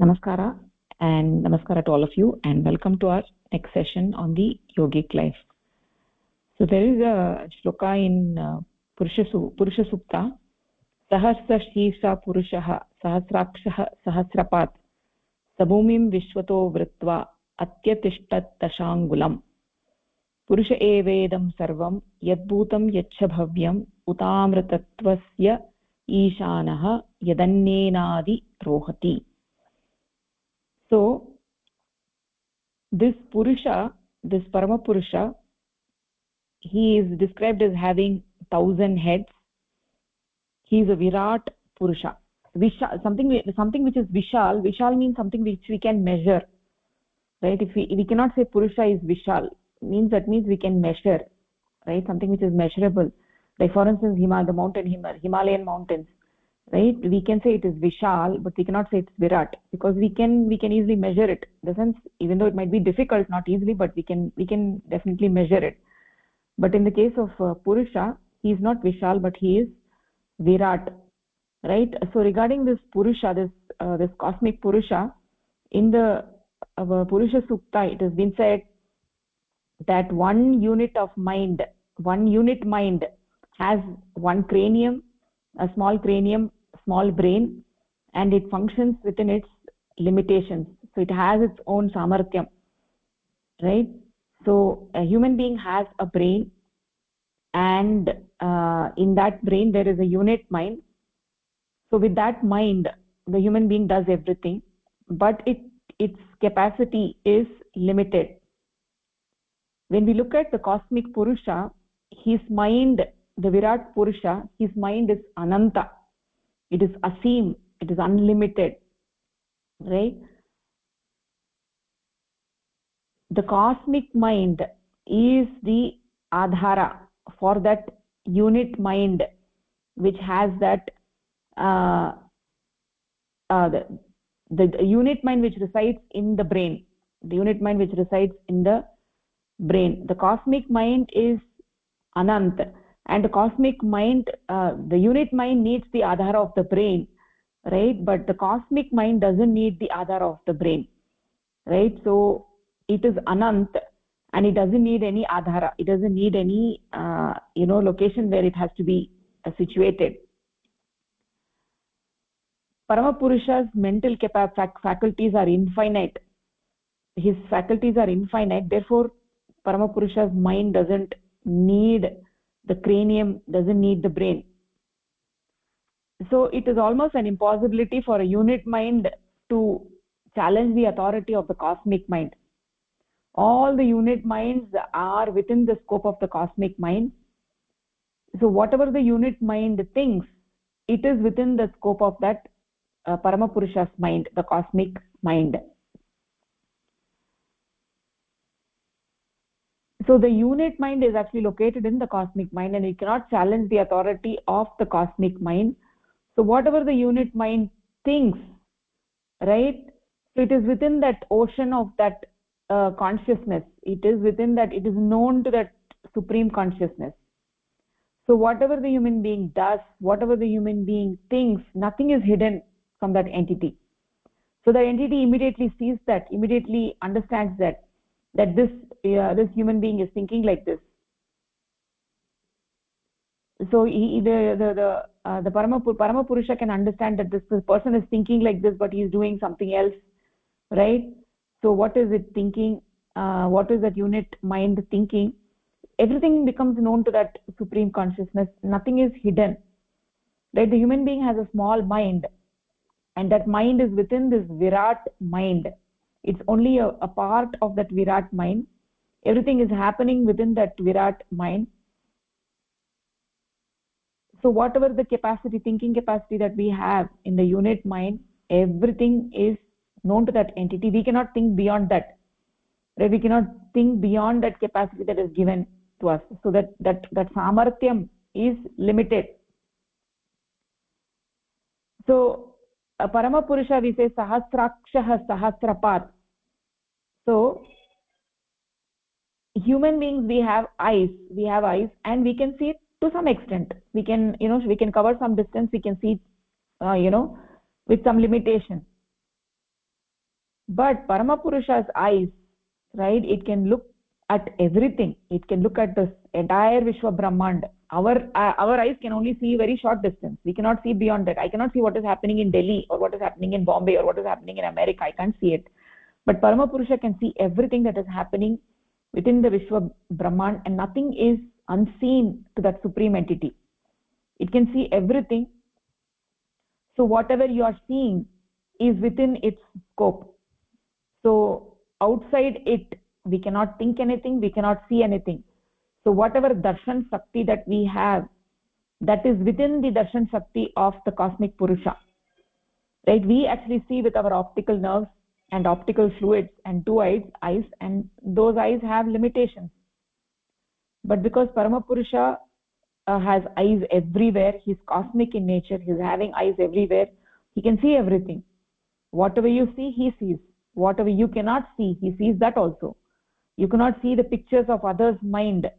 Namaskara and Namaskara to all of you, and welcome to our next session on the yogic life. So there is a shloka in Purusha Sukta, Sahasra Shirsa Purushaha Sahasrakshaha Sahasrapat Sabhumim Vishwato Vritva Atyatishtat Tashangulam Purusha Evedam Sarvam Yadbhutam Yacha Bhavyam Utamritatvasya Ishanaha Yadannenadi Rohati. So this Purusha, this Parama Purusha, he is described as having 1,000 heads. He is a Virat Purusha. Something which is Vishal. Vishal means something which we can measure, right? If we cannot say Purusha is Vishal, that means we can measure, right? Something which is measurable. Like for instance, Himalayan mountains, right? We can say it is Vishal, but we cannot say it's Virat because we can easily measure it. In the sense, even though it might be difficult, not easily, but we can definitely measure it. But in the case of Purusha, he is not Vishal, but he is Virat, right? So regarding this Purusha, this cosmic Purusha, in the Purusha Sukta, it has been said that one unit mind has one cranium, a small cranium, small brain, and it functions within its limitations. So it has its own samarthyam, right? So a human being has a brain, and in that brain there is a unit mind. So with that mind, the human being does everything, but its capacity is limited. When we look at the cosmic Purusha, his mind, the Virat Purusha, his mind is Ananta. It is Asim. It is unlimited, right? The cosmic mind is the Adhara for that unit mind, which has that the unit mind which resides in the brain. The unit mind which resides in the brain. The cosmic mind is Anant, and the cosmic mind, the unit mind needs the Adhara of the brain, right? But the cosmic mind doesn't need the Adhara of the brain, right? So it is Anant, and it doesn't need any Adhara. It doesn't need any location where it has to be situated. Paramapurusha's mental faculties are infinite. His faculties are infinite. Therefore, Paramapurusha's mind doesn't need the cranium, doesn't need the brain. So it is almost an impossibility for a unit mind to challenge the authority of the cosmic mind. All the unit minds are within the scope of the cosmic mind. So whatever the unit mind thinks, it is within the scope of that Paramapurusha's mind, the cosmic mind. So the unit mind is actually located in the cosmic mind, and it cannot challenge the authority of the cosmic mind. So whatever the unit mind thinks, right, so it is within that ocean of that consciousness. It is within that, it is known to that supreme consciousness. So whatever the human being does, whatever the human being thinks, nothing is hidden from that entity. So the entity immediately sees that, immediately understands that this human being is thinking like this. So the Parama Purusha can understand that this person is thinking like this, but he is doing something else, right? So what is it thinking? What is that unit mind thinking? Everything becomes known to that supreme consciousness. Nothing is hidden, right? The human being has a small mind, and that mind is within this Virat mind. It's only a part of that Virat mind. Everything is happening within that Virat mind. So whatever the capacity, thinking capacity that we have in the unit mind, everything is known to that entity. We cannot think beyond that, right? We cannot think beyond that capacity that is given to us. So that samarthyam is limited. So Parama Purusha, we say Sahasrakshaha Sahasrapat. So human beings, we have eyes, and we can see it to some extent. We can, we can cover some distance, we can see, with some limitation. But Paramapurusha's eyes, right, it can look at everything. It can look at this entire Vishwa Brahmand. Our eyes can only see very short distance. We cannot see beyond that. I cannot see what is happening in Delhi or what is happening in Bombay or what is happening in America. I can't see it. But Paramapurusha can see everything that is happening within the Vishwa Brahmand, and nothing is unseen to that supreme entity. It can see everything. So whatever you are seeing is within its scope. So outside it, we cannot think anything, we cannot see anything. So whatever darshan shakti that we have, that is within the darshan shakti of the cosmic Purusha. Right? We actually see with our optical nerves and optical fluids and two eyes, and those eyes have limitations. But because Paramapurusha has eyes everywhere, he's cosmic in nature, he's having eyes everywhere, he can see everything. Whatever you see, he sees. Whatever you cannot see, he sees that also. You cannot see the pictures of others' mind,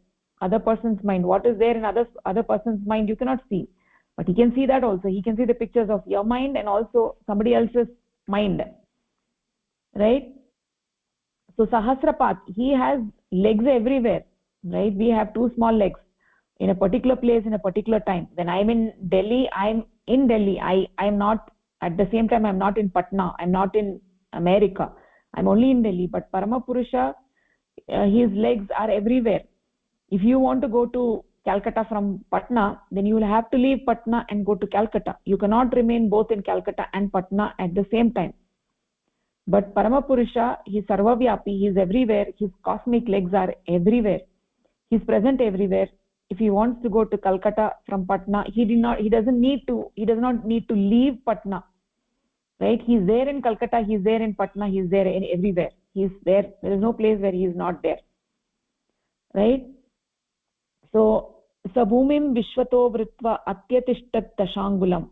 other person's mind. What is there in other person's mind, you cannot see. But he can see that also. He can see the pictures of your mind and also somebody else's mind. Right? So Sahasrapat, he has legs everywhere. Right? We have two small legs in a particular place in a particular time. When I'm in Delhi, I'm in Delhi. I'm not, at the same time, I'm not in Patna. I'm not in America. I'm only in Delhi. But Paramapurusha, his legs are everywhere. If you want to go to Calcutta from Patna, then you will have to leave Patna and go to Calcutta. You cannot remain both in Calcutta and Patna at the same time. But Paramapurusha, he is Sarvavyapi, he is everywhere. His cosmic legs are everywhere. He is present everywhere. If he wants to go to Calcutta from Patna, he does not need to leave Patna. Right? He is there in Calcutta, he is there in Patna, he is there in everywhere. He is there. There is no place where he is not there. Right? So, Sabhumim Vishwato Vritva Atyatishtat Dashangulam.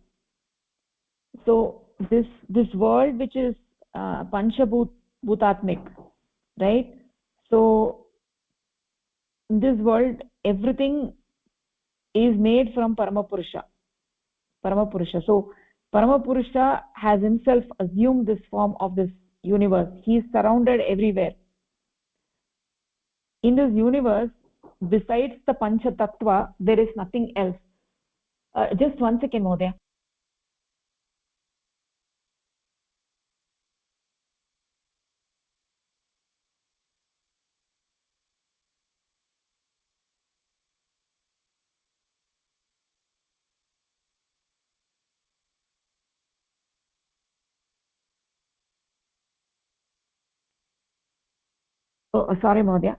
So, this world which is Panchabhutatmik, right? So, in this world, everything is made from Paramapurusha. So, Paramapurusha has himself assumed this form of this universe. He is surrounded everywhere. In this universe, besides the Pancha Tattva, there is nothing else. Just 1 second, Modaya. Oh, sorry, Modaya.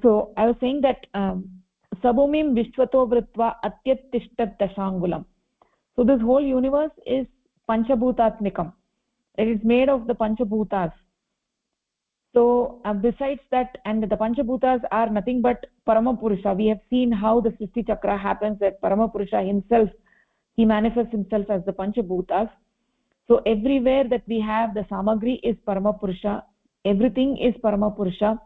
So I was saying that Sabhumim Vishwato Vritva Atyatishtat Dashangulam. So this whole universe is Panchabhutatmikam. It is made of the Panchabhutas. So besides that, and the Panchabhutas are nothing but Paramapurusha. We have seen how the Srishti Chakra happens, that Paramapurusha himself, he manifests himself as the Panchabhutas. So everywhere that we have the Samagri is Paramapurusha. Everything is Paramapurusha.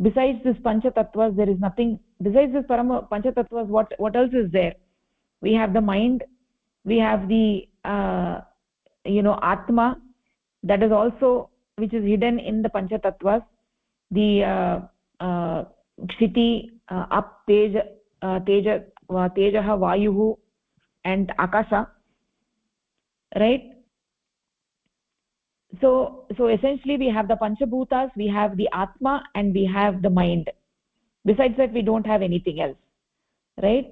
Besides this Pancha Tattvas, there is nothing. Besides this Pancha Tattvas, what else is there? We have the mind. We have the Atma, that is also, which is hidden in the Pancha Tattvas. The Kshiti, Up, Teja, Tejaha, Vayuhu, and Akasha. Right? So essentially we have the Panchabhutas, we have the Atma, and we have the mind. Besides that, we don't have anything else. Right?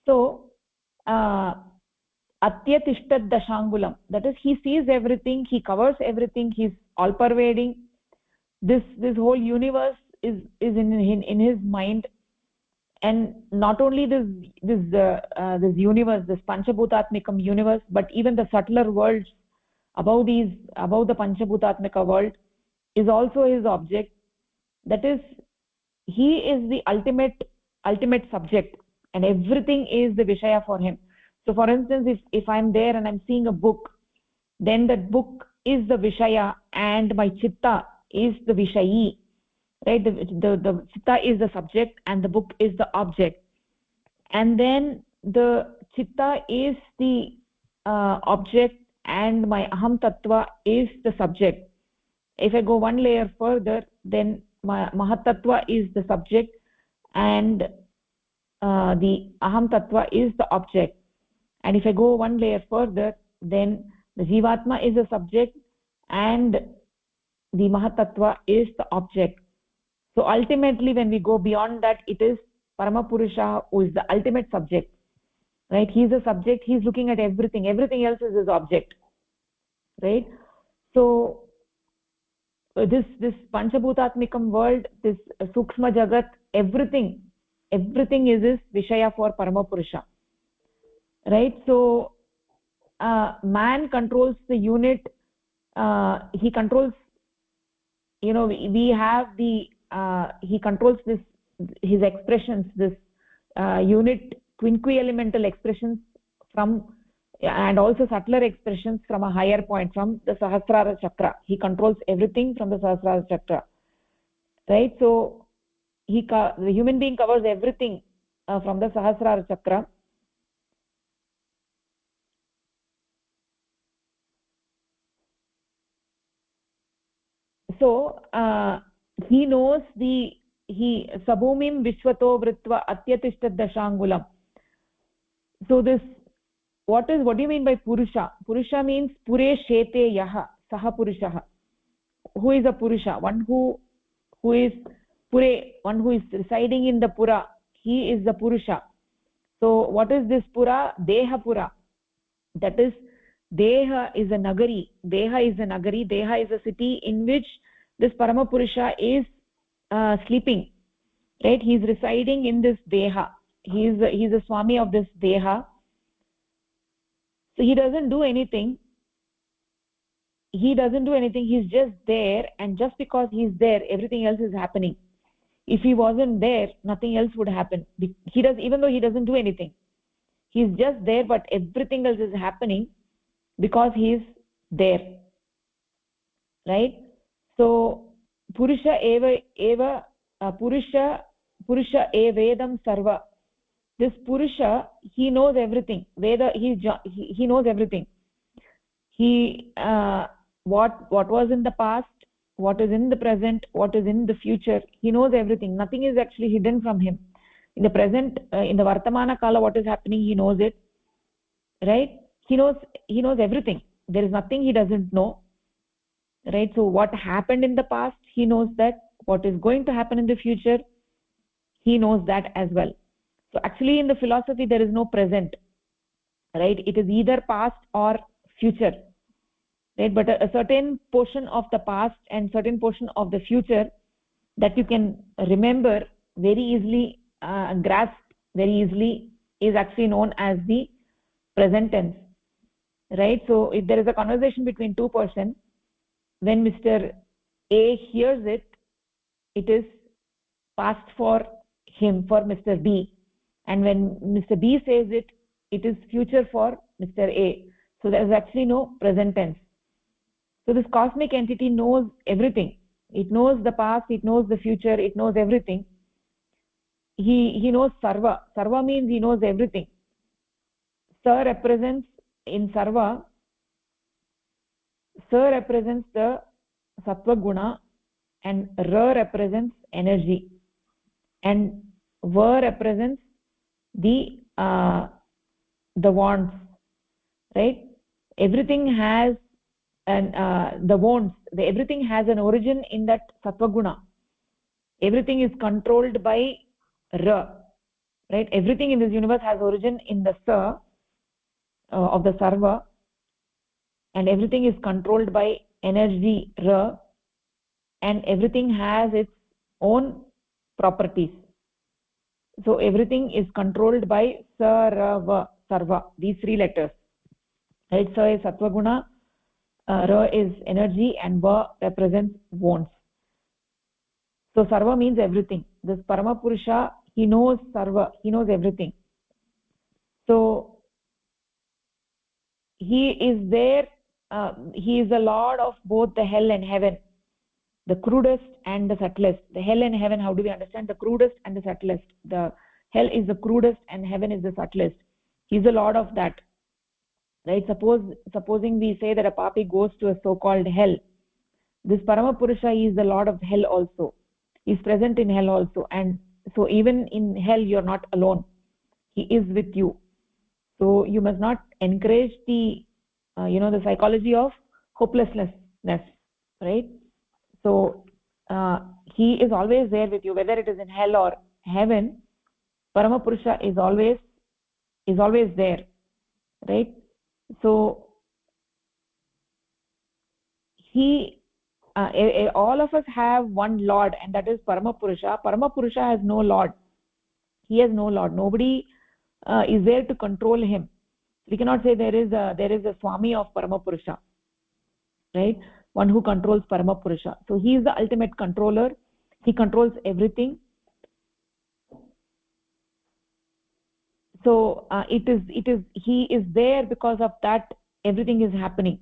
So, Atyatishtat Dashangulam, that is, he sees everything, he covers everything, he's all pervading. This whole universe is in his mind. And not only this universe, this Panchabhutatmikam universe, but even the subtler worlds above the Panchabhutatmika world is also his object. That is, he is the ultimate subject, and everything is the Vishaya for him. So for instance, if I'm there and I'm seeing a book, then that book is the Vishaya and my Chitta is the Vishayi. Right? The Chitta is the subject and the book is the object. and then the chitta is the object, and my aham tattva is the subject. If I go one layer further, then my mahat tattva is the subject, and the aham tattva is the object. And if I go one layer further, then the jivatma is the subject and the mahat tattva is the object. So ultimately, when we go beyond that, it is Paramapurusha who is the ultimate subject, right? He is the subject, he is looking at everything, everything else is his object, right? So this Panchabhutatmikam world, this Sukshma Jagat, everything is this Vishaya for Paramapurusha, right? So man controls the unit, he controls, we have the he controls this, his expressions, this unit quinqui-elemental expressions from, and also subtler expressions from a higher point, from the Sahasrara Chakra. He controls everything from the Sahasrara Chakra, right? So the human being covers everything from the Sahasrara Chakra. So he knows sabhumim vishwato vritva atyatishtat dashangulam. So this, what do you mean by purusha? Purusha means pure shete yaha saha purushaha. Who is a purusha? One who is pure, one who is residing in the pura, he is the purusha. So what is this pura? Deha pura. That is, deha is a nagari, deha is a city in which this Paramapurusha is sleeping, right? He is residing in this deha. He is a swami of this deha. So he doesn't do anything, he's just there, and just because he's there, everything else is happening. If he wasn't there, nothing else would happen. Even though he doesn't do anything, he's just there, but everything else is happening because he is there, right? So purusha eva purusha evedam sarva. This purusha, he knows everything. Veda, he knows everything. He what was in the past, what is in the present, what is in the future, he knows everything. Nothing is actually hidden from him. In the present, in the vartamana kala, what is happening, he knows it, right? He knows everything. There is nothing he doesn't know, right? So what happened in the past, he knows that. What is going to happen in the future, he knows that as well. So actually in the philosophy there is no present, right? It is either past or future, right? But a certain portion of the past and certain portion of the future that you can remember very easily, grasp very easily, is actually known as the present tense, right? So if there is a conversation between two persons, when Mr. A hears it, it is past for him, for Mr. B, and when Mr. B says it, it is future for Mr. A. So there is actually no present tense. So this cosmic entity knows everything. It knows the past, it knows the future, it knows everything. He knows sarva. Sarva means he knows everything. Sa represents in sarva, Sa represents the sattva guna, and Ra represents energy, and Va represents the wants, right? Everything has the wants, everything has an origin in that sattva guna. Everything is controlled by Ra, right? Everything in this universe has origin in the Sa of the sarva, and everything is controlled by energy Ra, and everything has its own properties. So everything is controlled by Sa, Ra, Va, Sarva, these three letters, right? Sa is sattva guna, Ra is energy, and Va represents wants. So sarva means everything. This Paramapurusha, he knows sarva, he knows everything. So he is there, he is the lord of both the hell and heaven, the crudest and the subtlest. The hell and heaven, how do we understand? The crudest and the subtlest, the hell is the crudest and heaven is the subtlest. He's the lord of that, right? Supposing we say that a papi goes to a so-called hell, this Paramapurusha is the lord of hell also. He is present in hell also, and so even in hell you're not alone. He is with you. So you must not encourage the the psychology of hopelessness, right? So he is always there with you, whether it is in hell or heaven. Paramapurusha is always there, right? So all of us have one lord, and that is Paramapurusha. Paramapurusha has no lord. He has no lord. Nobody is there to control him. We cannot say there is a Swami of Paramapurusha, right? One who controls Paramapurusha. So he is the ultimate controller. He controls everything. So he is there, because of that everything is happening.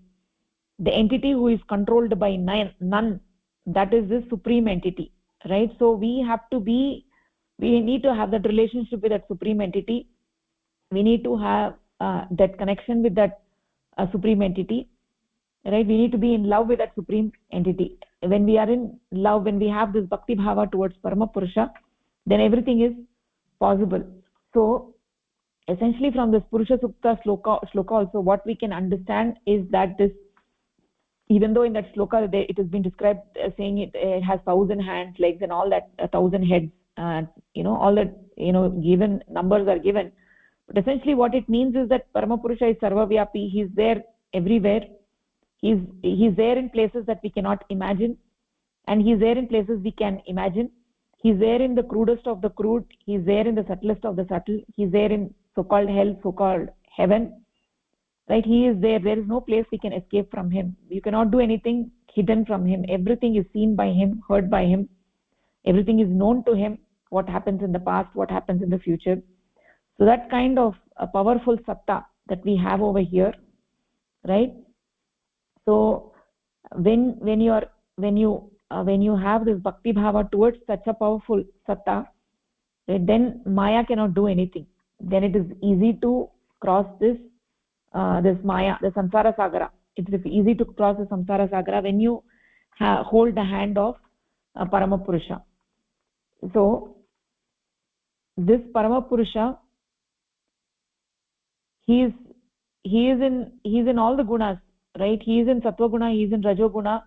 The entity who is controlled by none, that is the supreme entity, right? So we need to have that relationship with that supreme entity. We need to have that connection with that supreme entity, right? We need to be in love with that supreme entity. When we are in love, when we have this bhakti bhava towards Paramapurusha, then everything is possible. So essentially from this Purusha Sukta shloka also, what we can understand is that this, even though in that shloka it has been described saying it has 1,000 hands, legs, and all that, 1,000 heads, all that, given numbers are given, but essentially what it means is that Paramapurusha is sarvavyapi. He's there everywhere. He's there in places that we cannot imagine, and he's there in places we can imagine. He's there in the crudest of the crude. He's there in the subtlest of the subtle. He's there in so-called hell, so-called heaven, right? He is there. There is no place we can escape from him. You cannot do anything hidden from him. Everything is seen by him, heard by him. Everything is known to him, what happens in the past, what happens in the future. So that kind of a powerful satta that we have over here, right? So when you have this bhakti bhava towards such a powerful satta, right, then Maya cannot do anything. Then it is easy to cross this Maya, the samsara sagara. It is easy to cross the samsara sagara when you hold the hand of Paramapurusha. So this Paramapurusha, he is in all the gunas, right? He is in sattva guna, he is in rajo guna,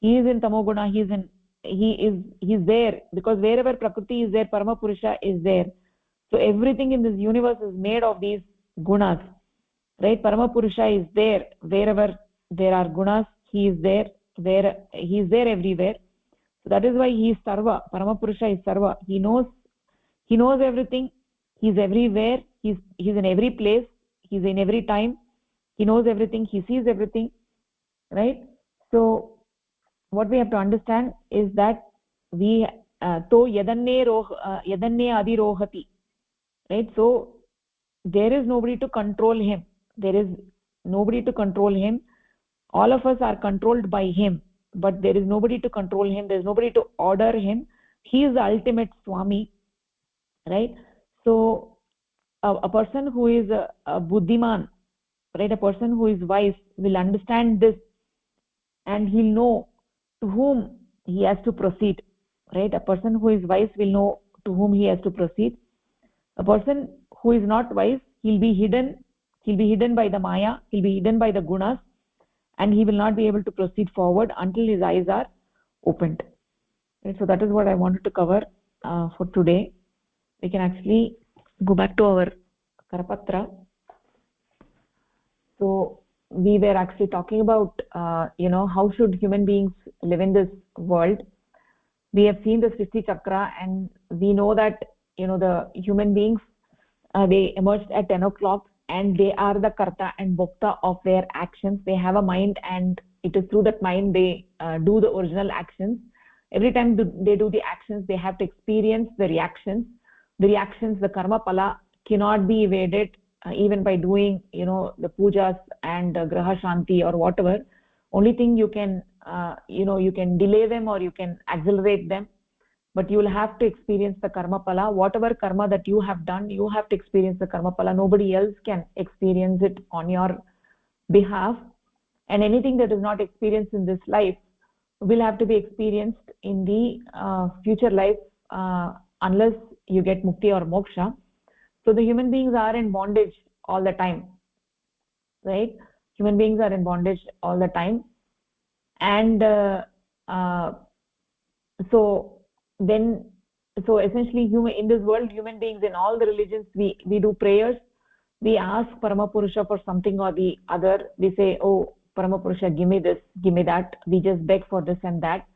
he is in tamo guna, he is there, because wherever prakriti is there, Paramapurusha is there. So everything in this universe is made of these gunas, right? Paramapurusha is there wherever there are gunas. He is there he is there everywhere. So that is why he is sarva. Paramapurusha is sarva. He knows everything. He is everywhere. He's in every place. He's in every time. He knows everything. He sees everything, right? So what we have to understand is that we to yadanne adirohati, right? So there is nobody to control him. All of us are controlled by him, but there is nobody to control him. There is nobody to order him. He is the ultimate Swami, right? So a person who is a buddhiman, right, a person who is wise will understand this, and he'll know to whom he has to proceed, right? A person who is wise will know to whom he has to proceed. A person who is not wise, he'll be hidden by the Maya, he'll be hidden by the gunas, and he will not be able to proceed forward until his eyes are opened, right? So that is what I wanted to cover for today. We can actually go back to our Karapatra. So we were actually talking about how should human beings live in this world. We have seen the Srishti Chakra, and we know that the human beings, they emerged at 10 o'clock, and they are the karta and bhokta of their actions. They have a mind, and it is through that mind they do the original actions. Every time they do the actions, they have to experience the reactions. The karma pala cannot be evaded even by doing the pujas and graha shanti or whatever. Only thing you can you can delay them or you can accelerate them. but you will have to experience the karma pala. Whatever karma that you have done, you have to experience the karma pala. Nobody else can experience it on your behalf. And anything that is not experienced in this life will have to be experienced in the future life, unless you get mukti or moksha. So the human beings are in bondage all the time, right? Human beings are in bondage all the time. And so essentially in this world, human beings in all the religions, we do prayers. We ask Paramapurusha for something or the other. We say, oh Paramapurusha, give me this, give me that. We just beg for this and that.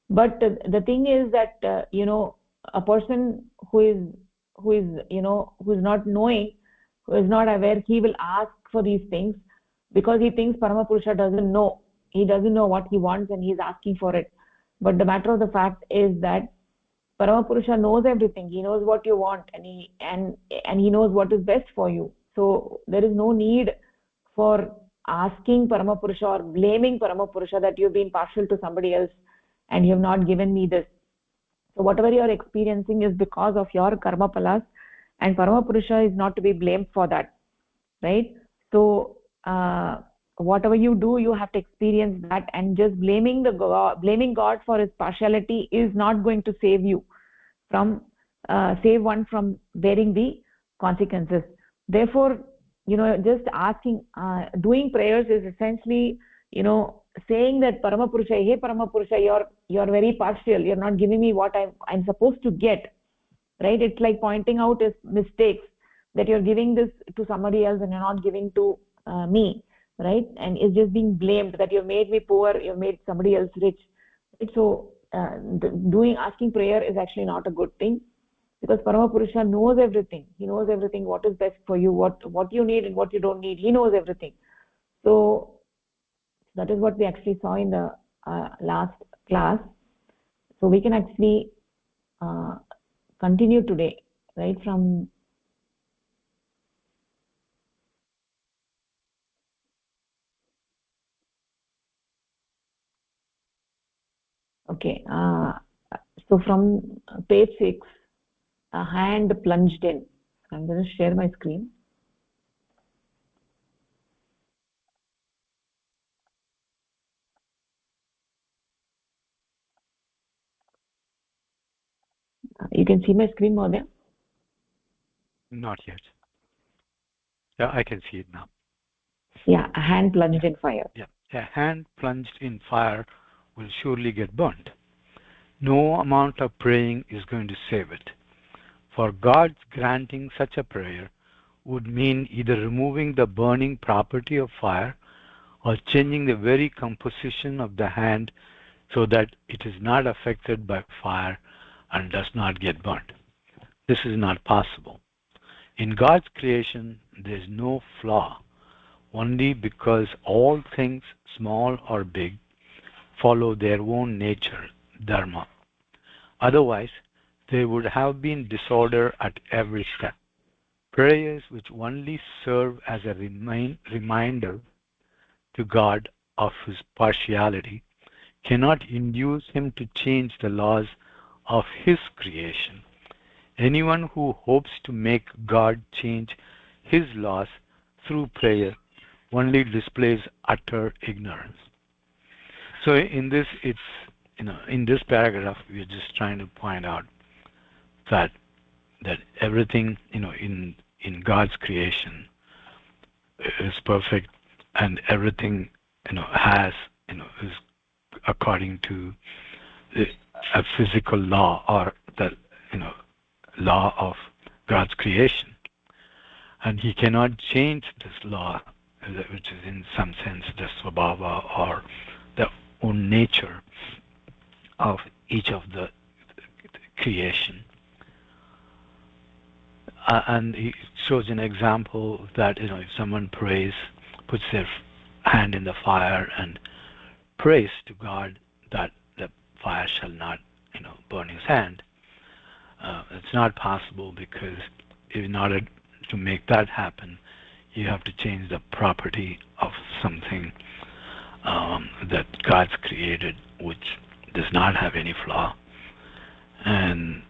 But the thing is that a person who is not knowing, who is not aware, he will ask for these things because he thinks Paramapurusha doesn't know. He doesn't know what he wants and he's asking for it. But the matter of the fact is that Paramapurusha knows everything. He knows what you want, and he knows what is best for you. So there is no need for asking Paramapurusha or blaming Paramapurusha that you've been partial to somebody else and you have not given me this. So whatever you are experiencing is because of your karma palas, and Paramapurusha is not to be blamed for that, right? So whatever you do, you have to experience that, and just blaming God for his partiality is not going to save you from save one from bearing the consequences. Therefore, just asking, doing prayers is essentially saying that Paramapurusha, hey Paramapurusha, you're very partial, you're not giving me what I'm supposed to get, right? It's like pointing out his mistakes, that you're giving this to somebody else and you're not giving to me, right? And it's just being blamed that you've made me poor, you've made somebody else rich. So asking prayer is actually not a good thing, because Paramapurusha knows everything. He knows everything, what is best for you, what you need and what you don't need. He knows everything. So that is what we actually saw in the last class. So we can actually continue today, right, from okay, so from page 6, a hand plunged in. I'm going to share my screen. You can see my screen, Modaya? Not yet. Yeah, I can see it now. Yeah, a hand plunged in fire. Yeah, a hand plunged in fire will surely get burnt. No amount of praying is going to save it. For God's granting such a prayer would mean either removing the burning property of fire or changing the very composition of the hand so that it is not affected by fire and does not get burnt. This is not possible. In God's creation, there is no flaw, only because all things, small or big, follow their own nature, dharma. Otherwise, there would have been disorder at every step. Prayers which only serve as a reminder to God of his partiality cannot induce him to change the laws of his creation. Anyone who hopes to make God change his laws through prayer only displays utter ignorance. So in this, in this paragraph, we are just trying to point out that everything, in God's creation is perfect, and everything, has, is according to a physical law, or the, law of God's creation. And he cannot change this law, which is in some sense the svabhava, or the own nature of each of the creation. And he shows an example that, if someone prays, puts their hand in the fire and prays to God that the fire shall not, burn his hand. It's not possible, because in order to make that happen, you have to change the property of something that God's created, which does not have any flaw. And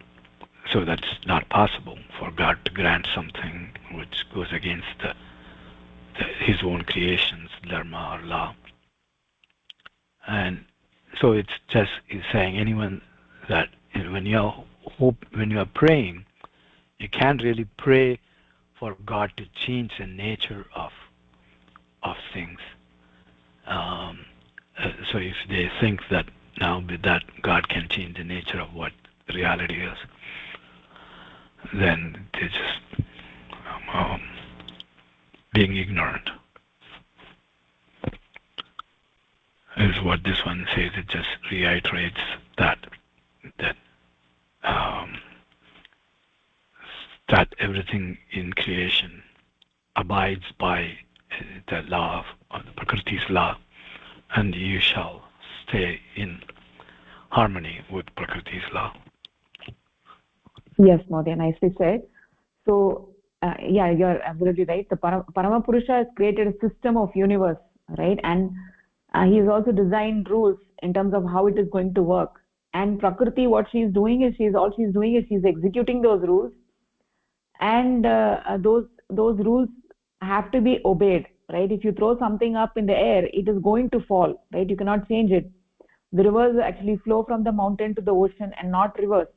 so that's not possible for God to grant something which goes against his own creations, dharma or law. And so it's just saying anyone that when you are praying, you can't really pray for God to change the nature of things. So if they think that now with that God can change the nature of what reality is, then they're just being ignorant. Is what this one says. It just reiterates that that everything in creation abides by the law of the Prakriti's law, and you shall stay in harmony with Prakriti's law. Yes, Mahodaya, nicely said. So, yeah, you're absolutely right. The Paramapurusha has created a system of universe, right? And he has also designed rules in terms of how it is going to work. And Prakriti, what she's doing is she's executing those rules, and those rules have to be obeyed, right? If you throw something up in the air, it is going to fall, right? You cannot change it. The rivers actually flow from the mountain to the ocean and not reverse,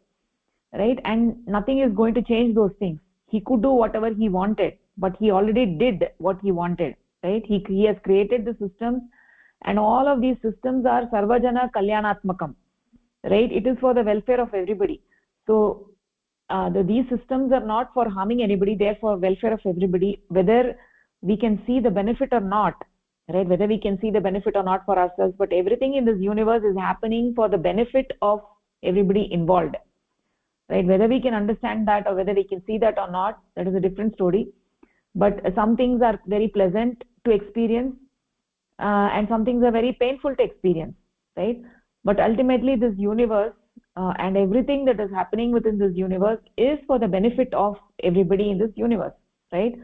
right? And nothing is going to change those things. He could do whatever he wanted, but he already did what he wanted, right? He has created the systems, and all of these systems are sarvajana kalyanatmakam, right? It is for the welfare of everybody. So these systems are not for harming anybody, they are for welfare of everybody, whether we can see the benefit or not, right? Whether we can see the benefit or not for ourselves, but everything in this universe is happening for the benefit of everybody involved, right? Whether we can understand that or whether we can see that or not, that is a different story. But some things are very pleasant to experience, and some things are very painful to experience, right? But ultimately this universe and everything that is happening within this universe is for the benefit of everybody in this universe, right?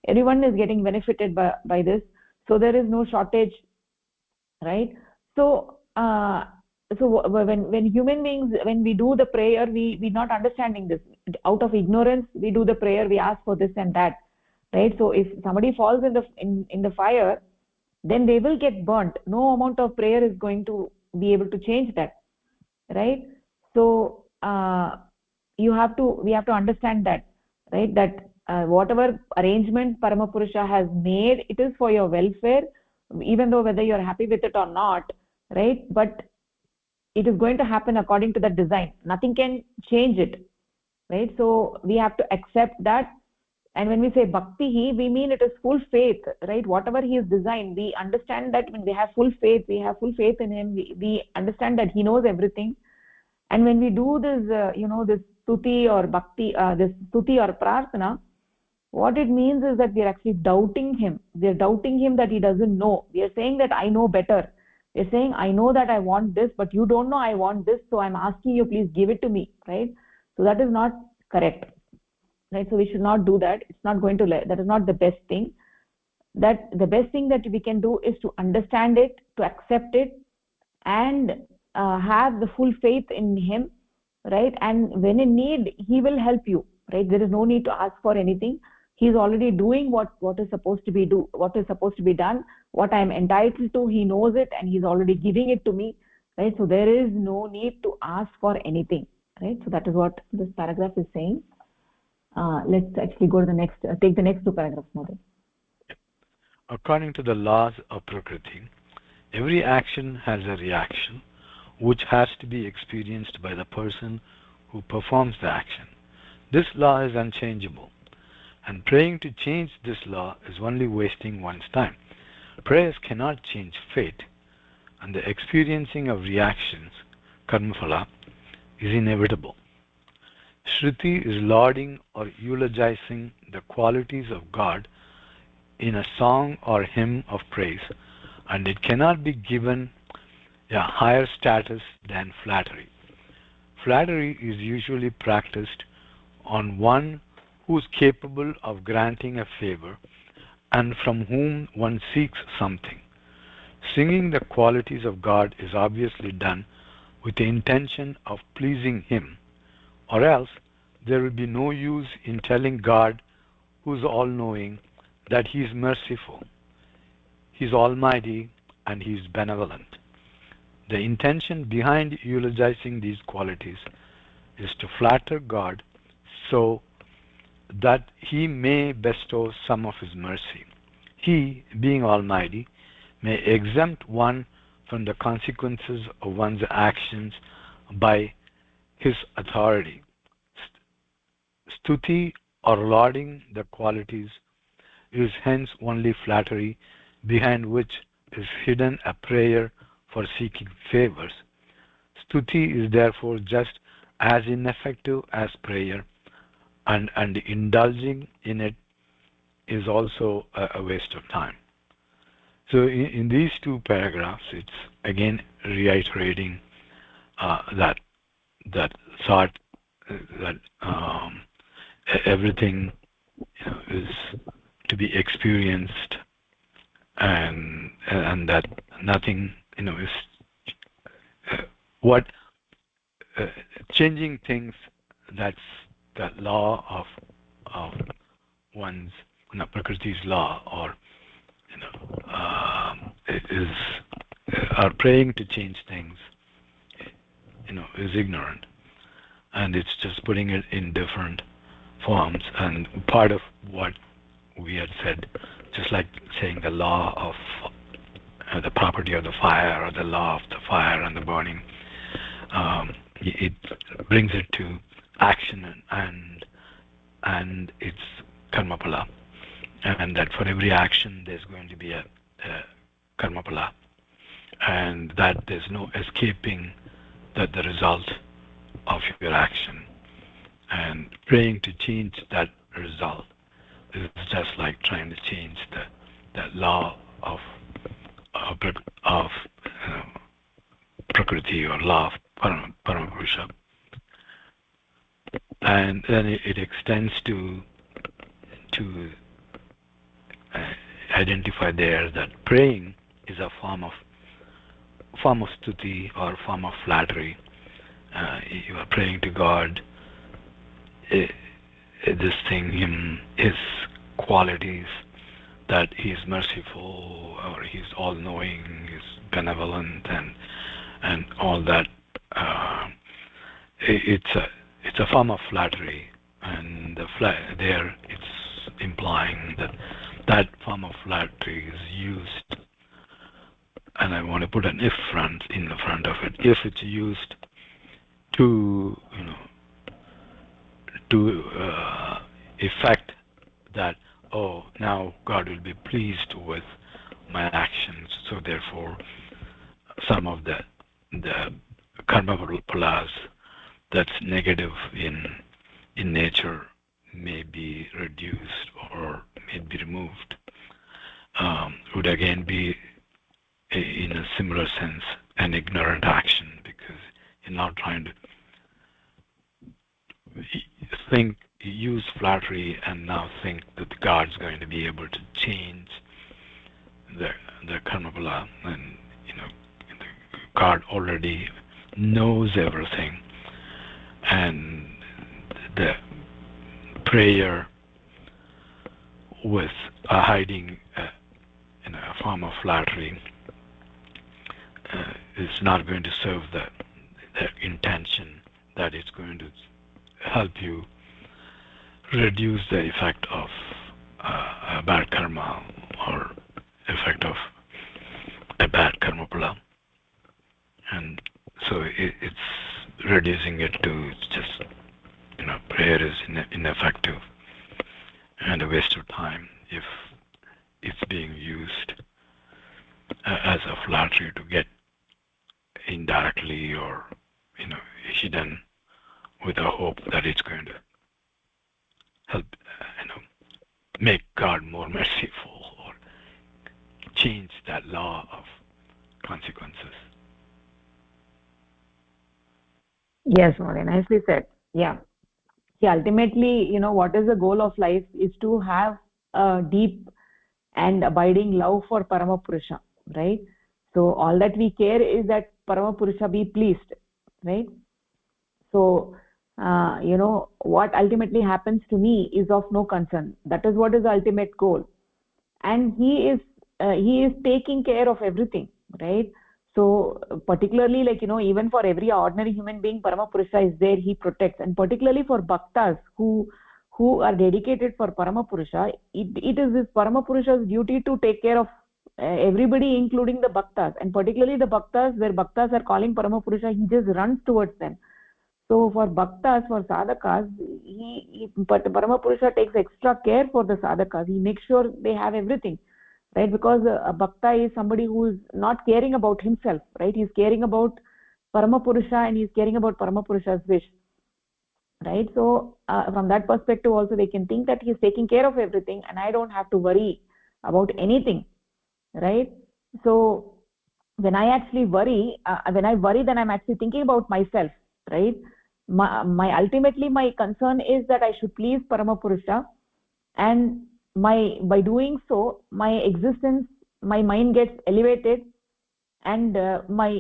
Everyone is getting benefited by this, so there is no shortage, right? So when human beings, when we do the prayer, we not understanding this. Out of ignorance we do the prayer, we ask for this and that, right? So if somebody falls in the fire, then they will get burnt. No amount of prayer is going to be able to change that, right? So we have to understand that, right? That whatever arrangement Paramapurusha has made, it is for your welfare, even though whether you're happy with it or not, right? But it is going to happen according to the design. Nothing can change it, right? So we have to accept that. And when we say bhakti, we mean it is full faith, right? Whatever he has designed, we understand that when we have full faith in him, we understand that he knows everything. And when we do this this stuti or bhakti, this stuti or prarthana, what it means is that we are actually doubting him. We are doubting him that he doesn't know. We are saying that I know better. We are saying I know that I want this, but you don't know I want this, so I'm asking you, please give it to me, right? So that is not correct, right? So we should not do that. It's not going to, that is not the best thing. That the best thing that we can do is to understand it, to accept it, and have the full faith in him, right? And when in need, he will help you, right? There is no need to ask for anything. He is already doing what is supposed to be done, what I am entitled to. He knows it, and he's already giving it to me, right? So there is no need to ask for anything, right? So that is what this paragraph is saying. Let's actually go to the next, take the next two paragraphs, Madhu. According to the laws of Prakriti, every action has a reaction which has to be experienced by the person who performs the action. This law is unchangeable, and praying to change this law is only wasting one's time. Prayers cannot change fate, and the experiencing of reactions, karmaphala, is inevitable. Shruti is lauding or eulogizing the qualities of God in a song or hymn of praise, and it cannot be given a higher status than flattery. Flattery is usually practiced on one who is capable of granting a favor and from whom one seeks something. Singing the qualities of God is obviously done with the intention of pleasing him, or else there will be no use in telling God, who's all-knowing, that He is merciful, He's almighty, and He is benevolent. The intention behind eulogizing these qualities is to flatter God so that He may bestow some of His mercy. He, being almighty, may exempt one from the consequences of one's actions by His authority. Stuti, or lauding the qualities, is hence only flattery, behind which is hidden a prayer for seeking favors. Stuti is therefore just as ineffective as prayer, and indulging in it is also a waste of time. So in these two paragraphs, it's again reiterating that thought that everything is to be experienced, and that nothing is what changing things. That's the law of one's Prakriti's law, or is our praying to change things is ignorant, and it's just putting it in different forms. And part of what we had said, just like saying the law of the property of the fire, or the law of the fire and the burning, it brings it to action, and it's karmapala, and that for every action there's going to be a karmapala, and that there's no escaping the result of your action. And praying to change that result is just like trying to change the law of Prakriti, or law of Paramapurusha. And then it extends to identify there that praying is a form of stuti, or form of flattery. You are praying to God, this thing, His qualities, that He is merciful, or He is all-knowing, He is benevolent, and all that. It's a form of flattery, and there it's implying that form of flattery is used, and I want to put an if in the front of it. If it's used to effect that, oh, now God will be pleased with my actions, so therefore some of the karma palas that's negative in nature may be reduced or may be removed, would again be, in a similar sense, an ignorant action, because you're not trying to use flattery and now think that God's going to be able to change the karma pala, and God already knows everything, and the prayer with hiding a form of flattery is not going to serve the intention that it's going to help you reduce the effect of bad karma, or effect of a bad karma pala. And so it's reducing it to just, prayer is ineffective and a waste of time if it's being used as a flattery to get indirectly or, hidden, with a hope that it's going to help, make God more merciful, or change that law of consequences. Yes, Maury, nicely said. Yeah. See, ultimately, what is the goal of life is to have a deep and abiding love for Paramapurusha, right? So all that we care is that Paramapurusha be pleased, right? So what ultimately happens to me is of no concern. That is what is the ultimate goal. And he is taking care of everything, right? So particularly, like, even for every ordinary human being, Paramapurusha is there, he protects. And particularly for bhaktas who are dedicated for Paramapurusha, it is this Paramapurusha's duty to take care of everybody, including the bhaktas. And particularly the bhaktas, where bhaktas are calling Paramapurusha, he just runs towards them. So for bhaktas, for sadhakas, but Paramapurusha takes extra care for the sadhakas. He makes sure they have everything, right? Because a bhakta is somebody who is not caring about himself, right? He's caring about Paramapurusha, and he's caring about Paramapurusha's wish, right? So from that perspective also, they can think that he's taking care of everything and I don't have to worry about anything, right? So when I actually worry, then I'm actually thinking about myself, right? My ultimately my concern is that I should please Paramapurusha, and by doing so, my existence, my mind gets elevated, and my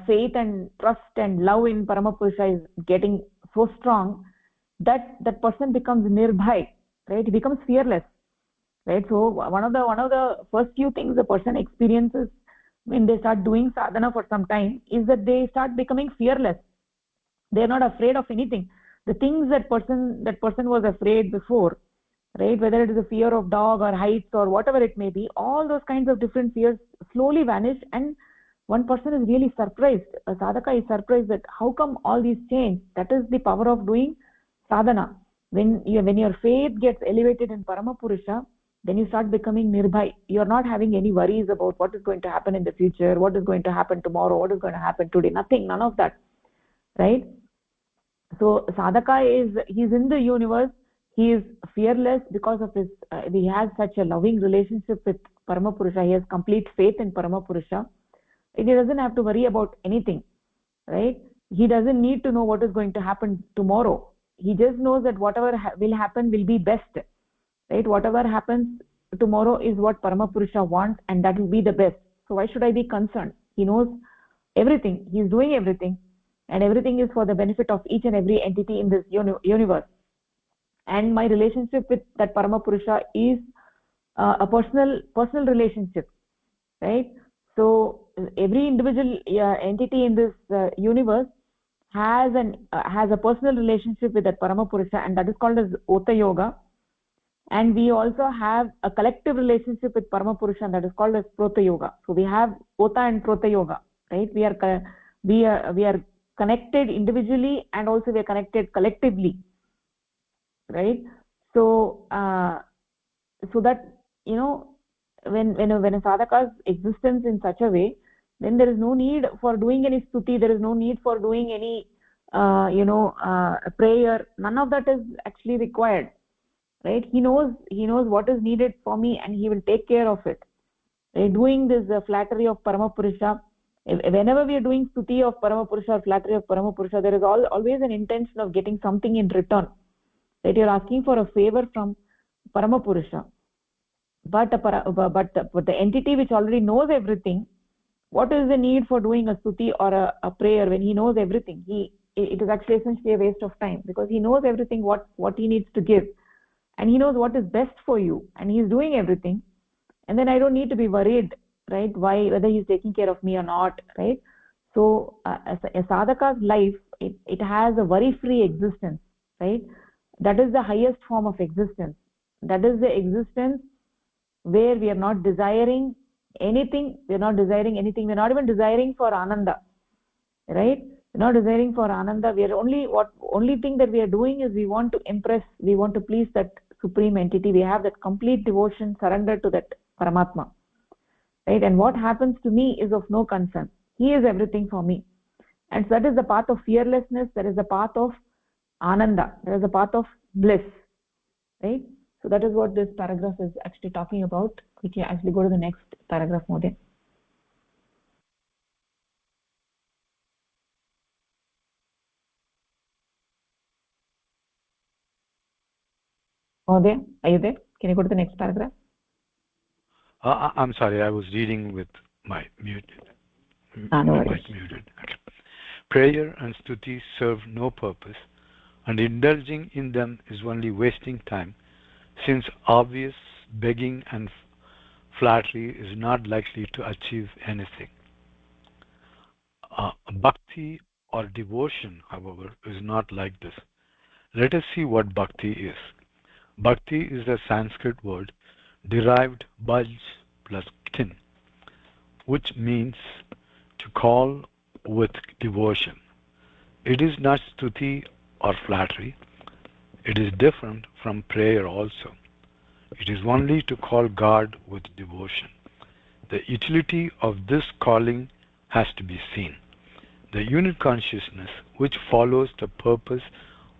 faith and trust and love in Paramapurusha is getting so strong that that person becomes nirbhay, right? He becomes fearless, right? So one of the first few things a person experiences when they start doing sadhana for some time is that they start becoming fearless. They are not afraid of anything. The things that person was afraid before, right? Whether it is a fear of dog or heights or whatever it may be, all those kinds of different fears slowly vanish, and one person is really surprised. A sadhaka is surprised that how come all these change. That is the power of doing sadhana. When your faith gets elevated in Paramapurusha, then you start becoming nirbhay. You're not having any worries about what is going to happen in the future, what is going to happen tomorrow, what is going to happen today. Nothing, none of that, right? So sadhaka he's in the universe. He is fearless because of his he has such a loving relationship with Paramapurusha. He has complete faith in Paramapurusha. He doesn't have to worry about anything, right? He doesn't need to know what is going to happen tomorrow. He just knows that whatever will happen will be best, right? Whatever happens tomorrow is what Paramapurusha wants, and that will be the best. So why should I be concerned? He knows everything. He is doing everything, and everything is for the benefit of each and every entity in this universe. And my relationship with that Paramapurusha is a personal relationship, right? So every individual entity in this universe has a personal relationship with that Paramapurusha, and that is called as Ota Yoga. And we also have a collective relationship with Paramapurusha, and that is called as Prota Yoga. So we have Ota and Prota Yoga, right? We are connected individually, and also we are connected collectively, right? So so that when a sadhaka's existence in such a way, then there is no need for doing any stuti, there is no need for doing any prayer. None of that is actually required, right? He knows what is needed for me, and he will take care of it, right? Doing this flattery of Paramapurusha, whenever we are doing stuti of Paramapurusha or flattery of Paramapurusha, there is always an intention of getting something in return, right? You're asking for a favor from Paramapurusha. But the entity which already knows everything, what is the need for doing a stuti or a prayer when he knows everything? It is actually essentially a waste of time, because he knows everything what he needs to give, and he knows what is best for you, and he's doing everything. And then I don't need to be worried, right? Whether he's taking care of me or not, right? So a sadhaka's life, it has a worry-free existence, right? That is the highest form of existence. That is the existence where we are not desiring anything. We're not even desiring for ananda, right? We're not desiring for ananda. We are only thing that we are doing is we want to impress, we want to please that supreme entity. We have that complete devotion, surrender to that Paramatma, right? And what happens to me is of no concern. He is everything for me. And so that is the path of fearlessness, that is the path of ananda, that is the path of bliss, right? So that is what this paragraph is actually talking about. We can actually go to the next paragraph, Mode. Mode, are you there? Can you go to the next paragraph? I'm sorry, I was reading with my mute. No worries. Muted. Okay. Prayer and stuti serve no purpose and indulging in them is only wasting time, since obvious begging and flattery is not likely to achieve anything. Bhakti or devotion, however, is not like this. Let us see what bhakti is. Bhakti is a Sanskrit word derived bhaj plus tin, which means to call with devotion. It is not stuti or flattery. It is different from prayer also. It is only to call God with devotion. The utility of this calling has to be seen. The unit consciousness, which follows the purpose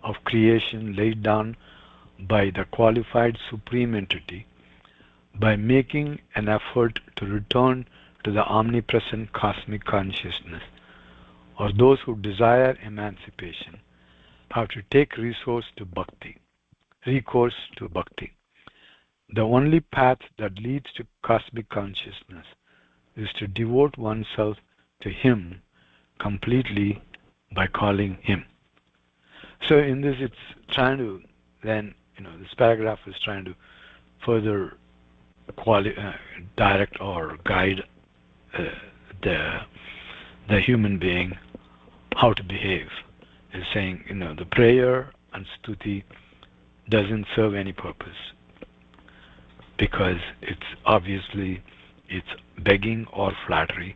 of creation laid down by the qualified supreme entity, by making an effort to return to the omnipresent cosmic consciousness, or those who desire emancipation, have to take recourse to bhakti. The only path that leads to cosmic consciousness is to devote oneself to Him completely by calling Him. So in this, it's trying to then, this paragraph is trying to further direct or guide the human being how to behave. Is saying, the prayer and stuti doesn't serve any purpose, because it's begging or flattery,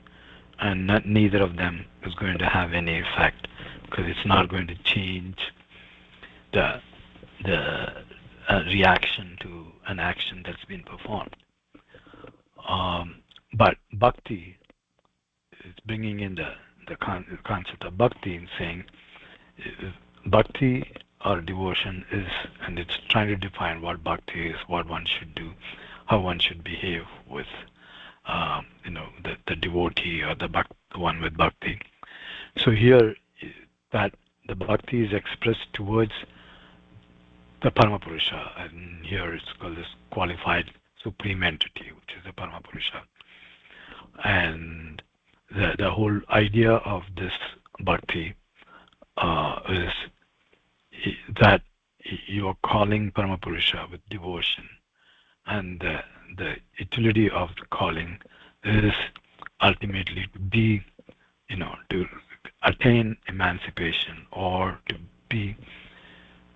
and neither of them is going to have any effect, because it's not going to change the reaction to an action that's been performed. But bhakti is bringing in the concept of bhakti and saying bhakti or devotion is, and it's trying to define what bhakti is, what one should do, how one should behave with the devotee or the one with bhakti. So here that the bhakti is expressed towards the Paramapurusha, and here it's called this qualified supreme entity, which is the Paramapurusha. And the whole idea of this bhakti is that you are calling Paramapurusha with devotion, and the utility of the calling is ultimately to be, to attain emancipation, or to be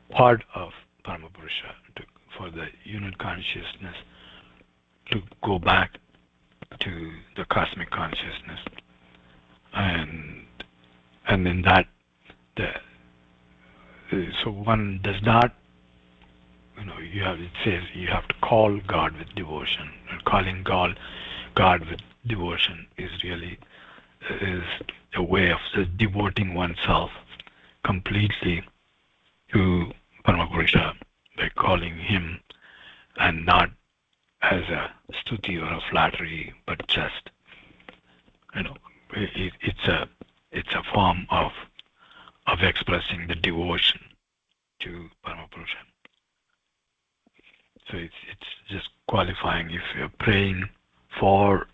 part of Paramapurusha, for the unit consciousness to go back to the cosmic consciousness, and in that, so one does not, it says you have to call God with devotion, and calling God with devotion is a way of devoting oneself completely to Paramapurusha by calling Him, and not as a stuti or a flattery, but just, it's a form of expressing the devotion to Paramapurusha. So it's just qualifying if you're praying for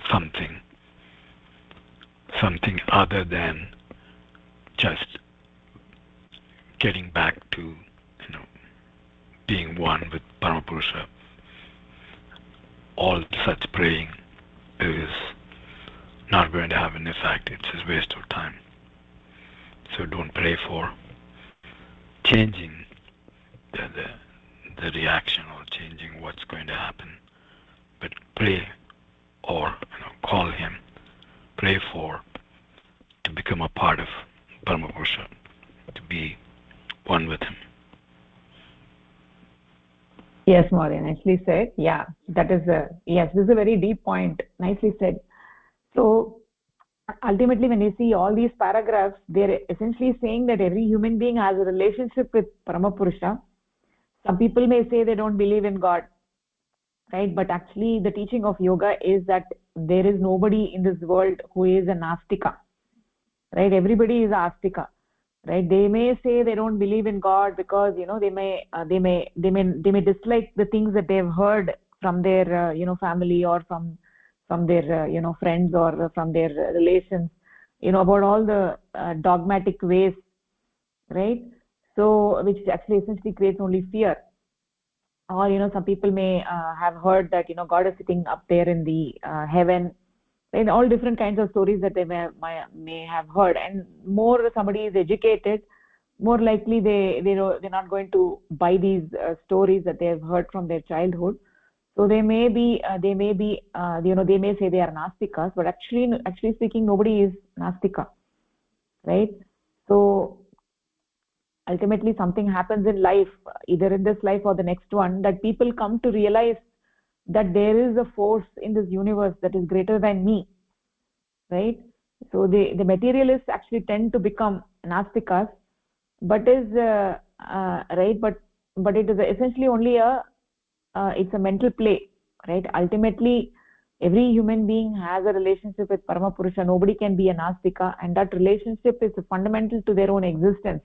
something other than just getting back to, being one with Paramapurusha. All such praying is not going to have an effect. It's a waste of time. So don't pray for changing the reaction or changing what's going to happen, but pray or call Him. Pray to become a part of Paramapurusha, to be one with Him. Yes, Maureen, nicely said. Yeah, this is a very deep point. Nicely said. So ultimately, when you see all these paragraphs, they're essentially saying that every human being has a relationship with Paramapurusha. Some people may say they don't believe in God, right? But actually, the teaching of yoga is that there is nobody in this world who is an astika, right? Everybody is astika, right? They may say they don't believe in God because they may dislike the things that they've heard from their family, or from their friends, or from their relations, about all the dogmatic ways, right? So which actually essentially creates only fear. Or some people may have heard that God is sitting up there in the heaven, in all different kinds of stories that they may have heard. And more somebody is educated, more likely they're not going to buy these stories that they have heard from their childhood. So they may say they are nastikas, but actually speaking, nobody is nastika, right? So ultimately something happens in life, either in this life or the next one, that people come to realize that there is a force in this universe that is greater than me, right? So the materialists actually tend to become nastikas, but is right, but it is essentially only it's a mental play, right? Ultimately every human being has a relationship with Paramapurusha. Nobody can be a nastika, and that relationship is fundamental to their own existence.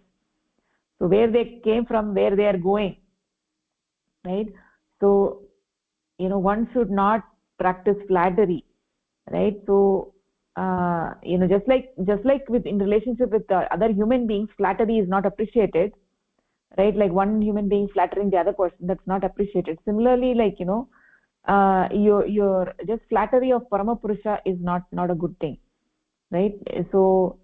So where they came from, where they are going, right? So one should not practice flattery, right? So just like with in relationship with other human beings, flattery is not appreciated, right? Like one human being flattering the other person, that's not appreciated. Similarly, like your just flattery of Paramapurusha is not a good thing, right? So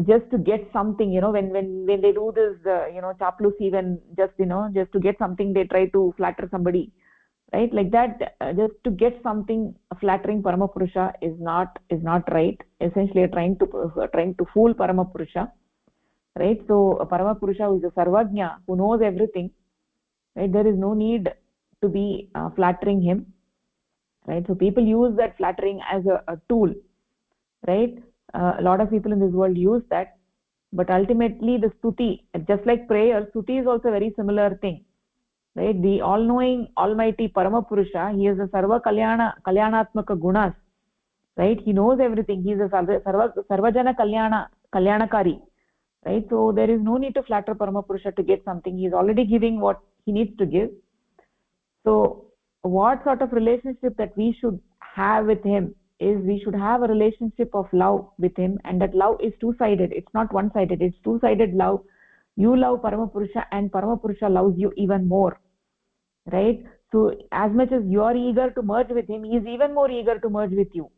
just to get something, when they do this chaplusi, when just to get something, they try to flatter somebody, right? Like that, just to get something, flattering Paramapurusha is not right. Essentially trying to fool Paramapurusha, right? So Paramapurusha, who is a sarvajna, who knows everything, right? There is no need to be flattering him, right? So people use that flattering as a tool, right? A lot of people in this world use that, but ultimately the stuti, just like prayer, stuti is also a very similar thing, right? The all-knowing, almighty Paramapurusha, he is a sarva kalyanatmaka gunas, right? He knows everything. He is a sarvajana kalyanakari, right? So there is no need to flatter Paramapurusha to get something. He is already giving what he needs to give. So what sort of relationship that we should have with him is, we should have a relationship of love with him, and that love is two-sided. It's not one-sided, it's two-sided love. You love Paramapurusha and Paramapurusha loves you even more, right? So as much as you are eager to merge with him, he is even more eager to merge with you,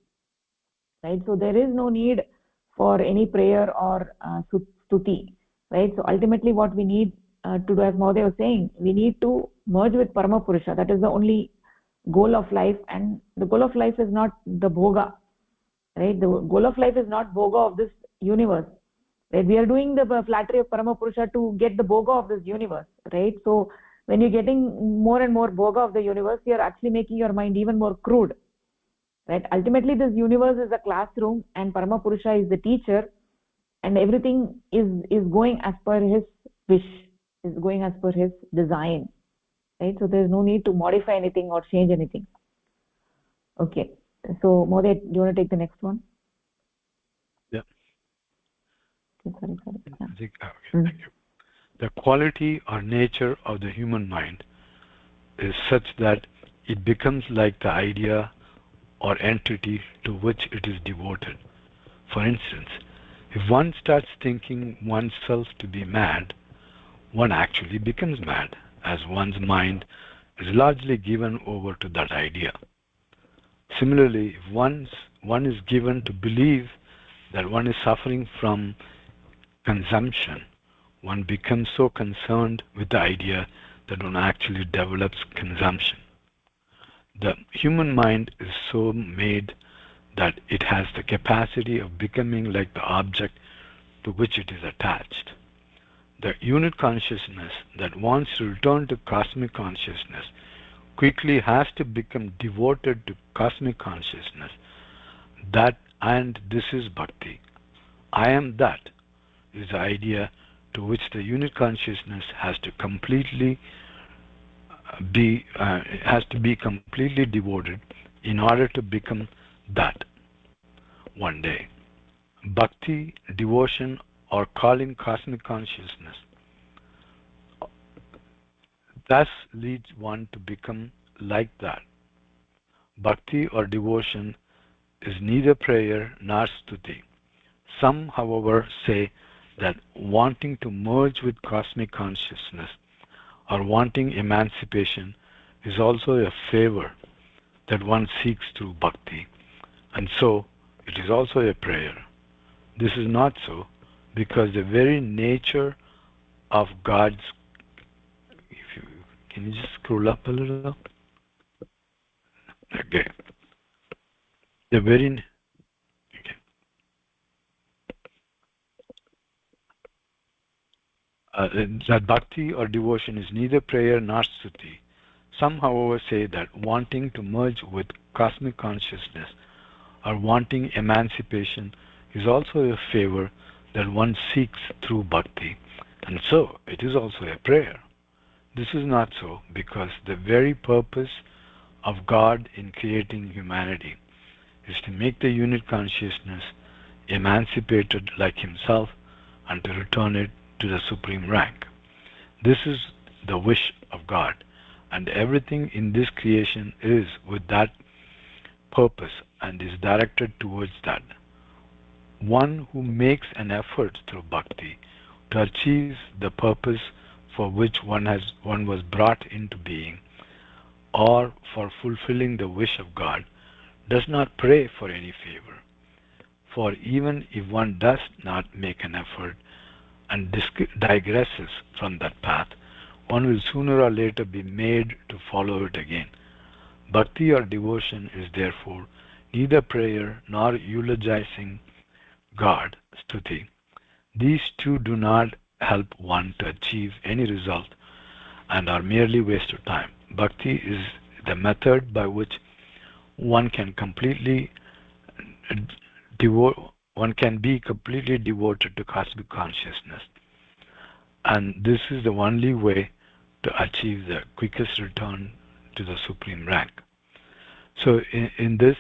right? So there is no need for any prayer or stuti, right? So ultimately what we need to do, as Mahodaya was saying, we need to merge with Paramapurusha. That is the only goal of life, and the goal of life is not the bhoga, right? The goal of life is not bhoga of this universe, right? We are doing the flattery of Paramapurusha to get the bhoga of this universe, right? So when you're getting more and more bhoga of the universe, you're actually making your mind even more crude, right? Ultimately this universe is a classroom and Paramapurusha is the teacher, and everything is going as per his wish, is going as per his design, right? So there is no need to modify anything or change anything. Okay, so Mahodaya, do you want to take the next one? Yeah. Okay, sorry. Yeah. Okay, thank you. The quality or nature of the human mind is such that it becomes like the idea or entity to which it is devoted. For instance, if one starts thinking oneself to be mad, one actually becomes mad, as one's mind is largely given over to that idea. Similarly, if one is given to believe that one is suffering from consumption, one becomes so concerned with the idea that one actually develops consumption. The human mind is so made that it has the capacity of becoming like the object to which it is attached. The unit consciousness that wants to return to cosmic consciousness quickly has to become devoted to cosmic consciousness. That, and this is bhakti. I am that is the idea to which the unit consciousness has to be completely devoted in order to become that one day. Bhakti, devotion, or calling cosmic consciousness thus leads one to become like that. Bhakti or devotion is neither prayer nor stuti. Some, however, say that wanting to merge with cosmic consciousness or wanting emancipation is also a favor that one seeks through bhakti, and so it is also a prayer. This is not so, because the very nature of God's, can you just scroll up a little? Okay. The very, okay. That bhakti or devotion is neither prayer nor stuti. Some, however, say that wanting to merge with cosmic consciousness or wanting emancipation is also a favor that one seeks through bhakti, and so it is also a prayer. This is not so, because the very purpose of God in creating humanity is to make the unit consciousness emancipated like himself and to return it to the supreme rank. This is the wish of God, and everything in this creation is with that purpose and is directed towards that. One who makes an effort through bhakti to achieve the purpose for which one was brought into being, or for fulfilling the wish of God, does not pray for any favor. For even if one does not make an effort and digresses from that path, one will sooner or later be made to follow it again. Bhakti or devotion is therefore neither prayer nor eulogizing God, stuti. These two do not help one to achieve any result and are merely waste of time. Bhakti is the method by which one can be completely devoted to cosmic consciousness, and this is the only way to achieve the quickest return to the supreme rank. So in this,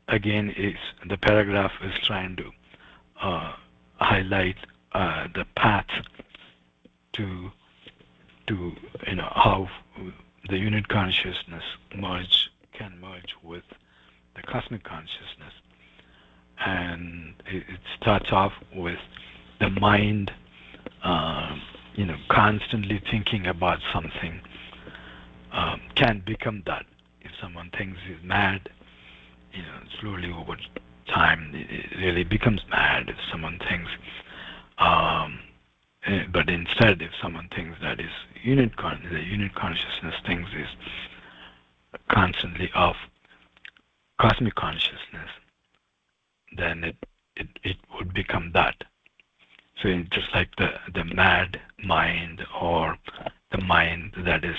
again, is the paragraph is trying to highlight the path to how the unit consciousness can merge with the cosmic consciousness. And it starts off with the mind constantly thinking about something can become that. If someone thinks he's mad, slowly over time it really becomes mad. If someone thinks but instead, if someone thinks that is the unit consciousness thinks is constantly of cosmic consciousness, then it would become that. So it's just like the mad mind, or the mind that is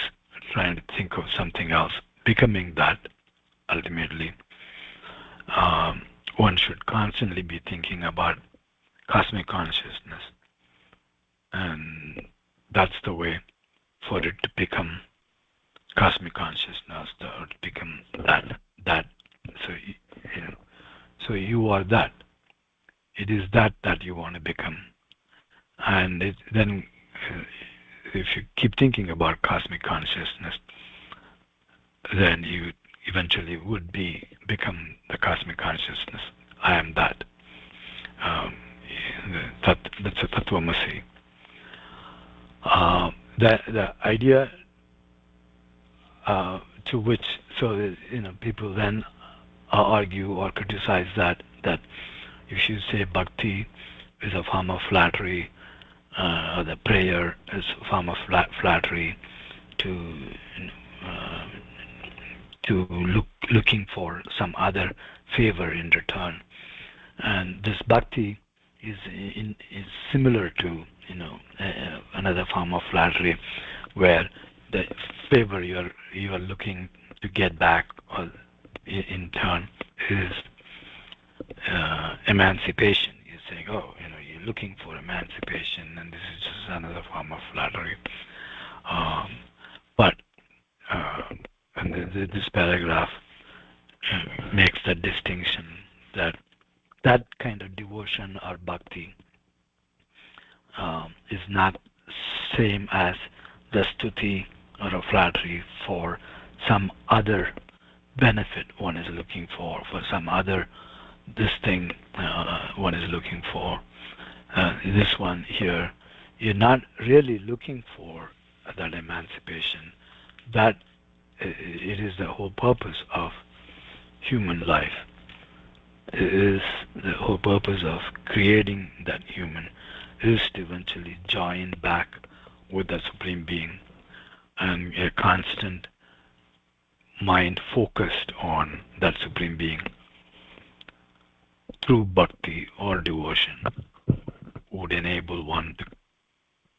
trying to think of something else, becoming that ultimately. One should constantly be thinking about cosmic consciousness, and that's the way for it to become cosmic consciousness, or to become that. So you are that. It is that you want to become, and then if you keep thinking about cosmic consciousness, then you eventually would become the cosmic consciousness. I am that. That's a Tattvamasi. The idea to which people then argue or criticize that if you say bhakti is a form of flattery, or the prayer is a form of flattery looking for some other favor in return, and this bhakti is similar to another form of flattery, where the favor you are looking to get back, or in turn, is emancipation. You're saying, you're looking for emancipation, and this is just another form of flattery. And this paragraph makes the distinction that kind of devotion or bhakti is not same as the stuti or a flattery for some other benefit one is looking for some other this thing one is looking for, This one here, you're not really looking for that emancipation. That it is the whole purpose of human life. It is the whole purpose of creating that human is to eventually join back with the Supreme Being, and a constant mind focused on that Supreme Being through bhakti or devotion would enable one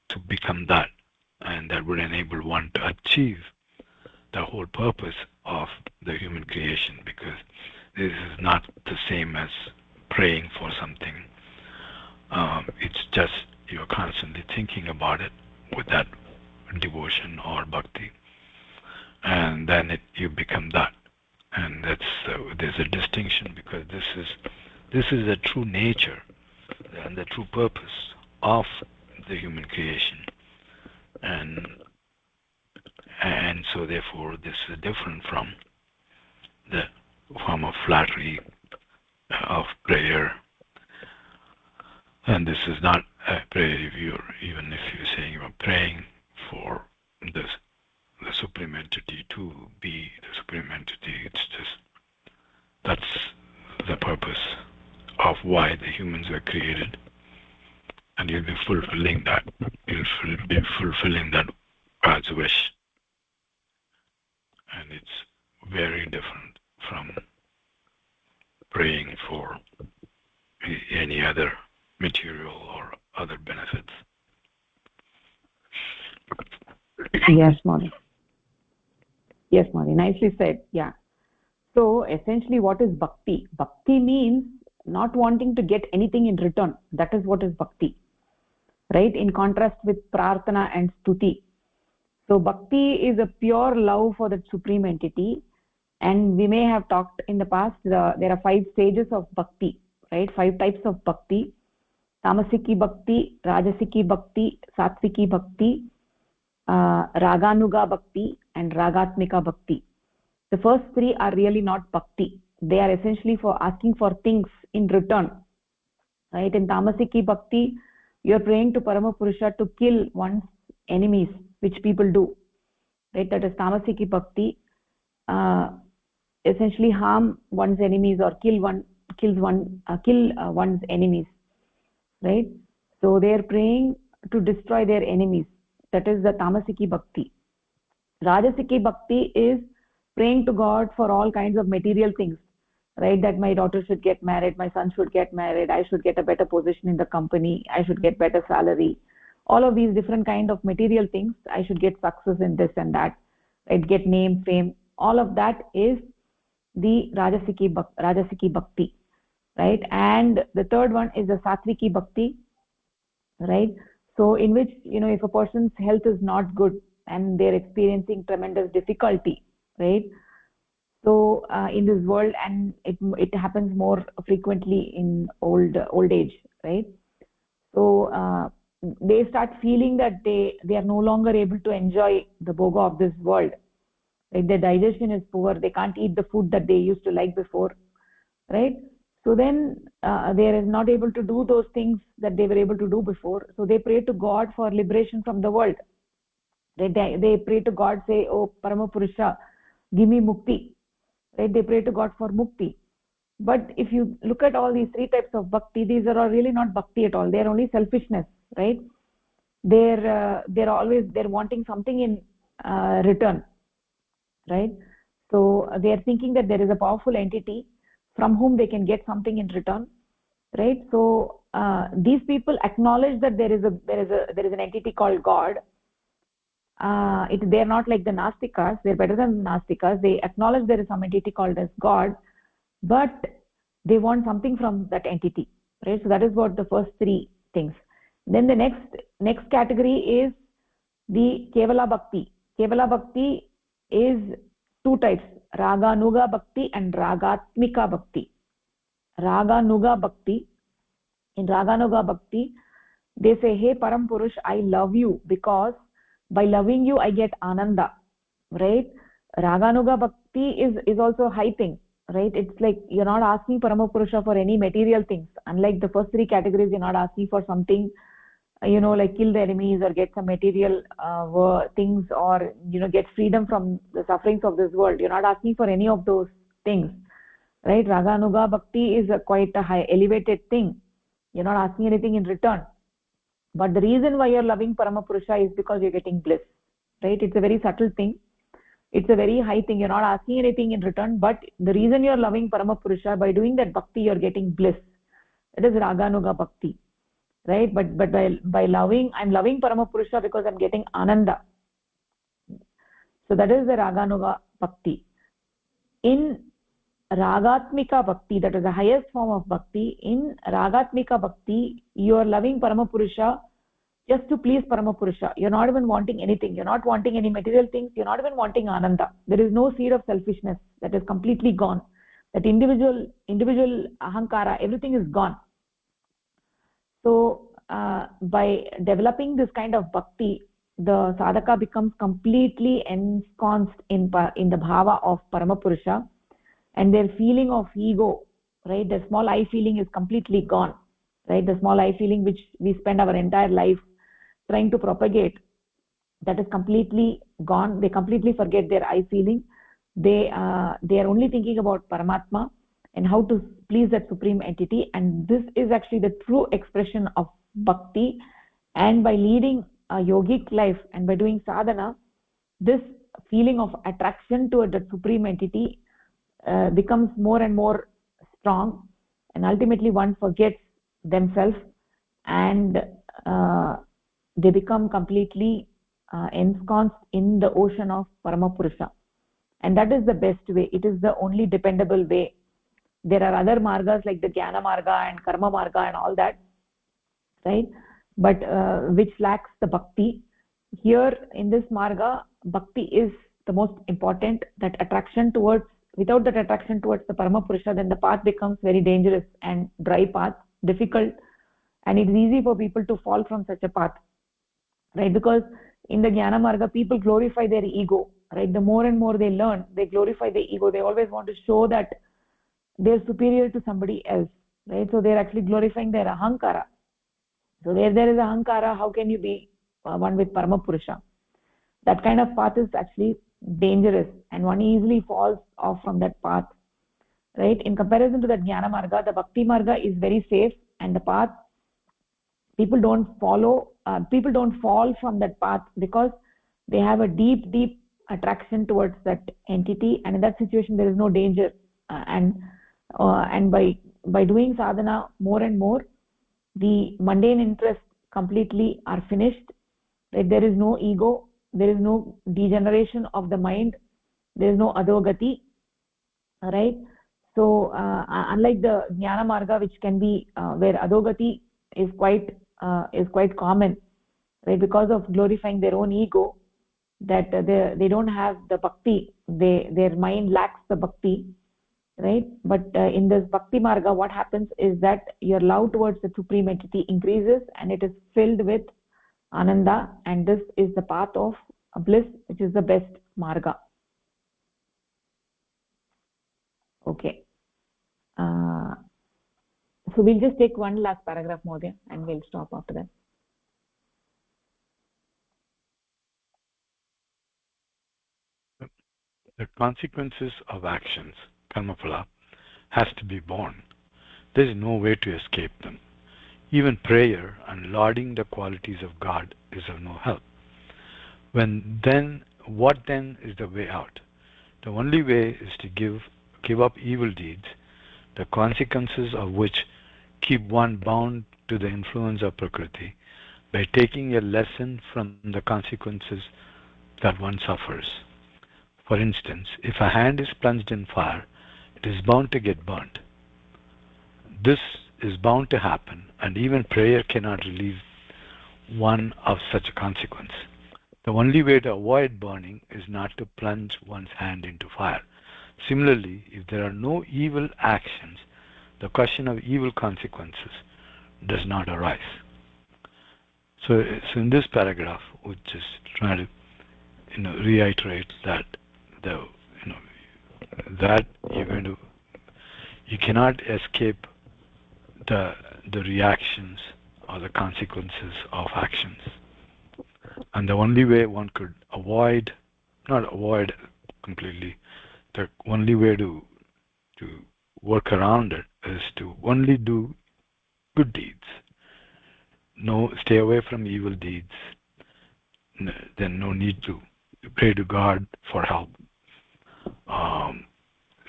to become that, and that would enable one to achieve the whole purpose of the human creation, because this is not the same as praying for something. It's just you're constantly thinking about it with that devotion or bhakti, and then you become that. And there's a distinction, because this is the true nature and the true purpose of the human creation, and so therefore this is different from the form of flattery, of prayer. And this is not a prayer. Even if you're saying you're praying for the supreme entity to be the supreme entity, it's just that's the purpose of why the humans were created, and you'll be fulfilling that. You'll be fulfilling that God's wish, and it's very different from praying for any other material or other benefits. Yes, Maury. Yes, Maury. Nicely said. Yeah. So essentially, what is bhakti? Bhakti means not wanting to get anything in return. That is what is bhakti, right? In contrast with prarthana and stuti. So bhakti is a pure love for the supreme entity, and we may have talked in the past. There are 5 stages of bhakti, right? 5 types of bhakti: tamasiki bhakti, rajasiki bhakti, satviki bhakti, raganuga bhakti, and ragatmika bhakti. The first 3 are really not bhakti. They are essentially for asking for things in return, right? In tamasiki bhakti, you are praying to Paramapurusha to kill one's enemies, which people do, right? That is tamasiki bhakti. Essentially harm one's enemies or kill one's enemies, right? So they are praying to destroy their enemies. That is the tamasiki bhakti. Rajasiki bhakti is praying to God for all kinds of material things, right? That my daughter should get married, my son should get married, I should get a better position in the company, I should get better salary. All of these different kind of material things, I should get success in this and that, right? Get name, fame. All of that is the Rajasiki bhakti, right? And the third one is the Satviki bhakti, right? So in which, if a person's health is not good and they're experiencing tremendous difficulty, right? So in this world, and it happens more frequently in old age, right? So they start feeling that they are no longer able to enjoy the bhoga of this world, right? Their digestion is poor, they can't eat the food that they used to like before, right? So then they are not able to do those things that they were able to do before, so they pray to God for liberation from the world. They pray to God, say, oh Paramapurusha, give me mukti, right? They pray to God for mukti. But if you look at all these 3 types of bhakti, these are really not bhakti at all. They are only selfishness, right? They're wanting something in return, right? So they are thinking that there is a powerful entity from whom they can get something in return, right? So these people acknowledge that there is an entity called God. They're not like the Nastikas. They're better than the Nastikas. They acknowledge there is some entity called as God, but they want something from that entity, right? So that is what the first 3 things. Then the next category is the Kevala Bhakti. Kevala Bhakti is 2 types: Raganuga Bhakti and Ragatmika Bhakti. Raganuga Bhakti. In Raganuga Bhakti, they say, hey Param Purush, I love you because by loving you I get ananda, right? Raganuga Bhakti is also high thing. right? It's like you're not asking Paramapurusha for any material things. Unlike the first three categories, you're not asking for something, like kill the enemies or get some material things, or get freedom from the sufferings of this world. You're not asking for any of those things, right? Raganuga bhakti is quite a high elevated thing. You're not asking anything in return, but the reason why you're loving Paramapurusha is because you're getting bliss, right? It's a very subtle thing. It's a very high thing. You're not asking anything in return, but the reason you're loving Paramapurusha, by doing that bhakti, you're getting bliss. It is Raganuga bhakti, right? But by loving, I'm loving Paramapurusha because I'm getting Ananda. So that is the Raganuga bhakti. In Ragatmika bhakti, that is the highest form of bhakti. In Ragatmika bhakti, you are loving Paramapurusha just to please Paramapurusha. You're not even wanting anything. You're not wanting any material things. You're not even wanting Ananda. There is no seed of selfishness. That is completely gone. That individual ahankara, everything is gone. So by developing this kind of bhakti, the sadhaka becomes completely ensconced in the bhava of Paramapurusha, and their feeling of ego, right? The small I feeling is completely gone, right? The small I feeling which we spend our entire life trying to propagate, that is completely gone. They completely forget their I feeling. They are only thinking about Paramatma and how to please that supreme entity, and this is actually the true expression of bhakti. And by leading a yogic life and by doing sadhana, this feeling of attraction toward the supreme entity becomes more and more strong, and ultimately one forgets themselves, and they become completely ensconced in the ocean of Paramapurusha. And that is the best way. It is the only dependable way. There are other margas like the Jnana marga and Karma marga and all that, right? But which lacks the bhakti. Here in this marga, bhakti is the most important. That attraction towards, without that attraction towards the Paramapurusha, then the path becomes very dangerous and dry path, difficult, and it's easy for people to fall from such a path, right? Because in the Jnana marga, people glorify their ego, right? The more and more they learn, they glorify their ego. They always want to show that they're superior to somebody else, right? So they're actually glorifying their ahankara. So where there is ahankara, how can you be one with Paramapurusha? That kind of path is actually dangerous, and one easily falls off from that path, right? In comparison to the Jnana marga, the Bhakti marga is very safe, and the path, people don't fall from that path because they have a deep attraction towards that entity, and in that situation there is no danger. And by doing sadhana more and more, the mundane interests completely are finished, right? There is no ego, there is no degeneration of the mind, there is no adogati, right? So unlike the Jnana marga, which can be where adogati is quite common, right? Because of glorifying their own ego, that they don't have the bhakti, their mind lacks the bhakti, right? But in this bhakti marga, what happens is that your love towards the supreme entity increases, and it is filled with ananda, and this is the path of bliss, which is the best marga. Okay, so we'll just take one last paragraph, Modya, and we'll stop after that. The consequences of actions, karmaphala, has to be borne. There is no way to escape them. Even prayer and lauding the qualities of God is of no help. What then is the way out? The only way is to give up evil deeds, the consequences of which keep one bound to the influence of Prakriti, by taking a lesson from the consequences that one suffers. For instance, if a hand is plunged in fire, it is bound to get burnt. This is bound to happen, and even prayer cannot relieve one of such a consequence. The only way to avoid burning is not to plunge one's hand into fire. Similarly, if there are no evil actions, the question of evil consequences does not arise. So in this paragraph, we just try to reiterate that that you're going to You cannot escape the reactions or the consequences of actions. And the only way one could not avoid completely, the only way to work around it is to only do good deeds. No, stay away from evil deeds. Then no need to pray to God for help.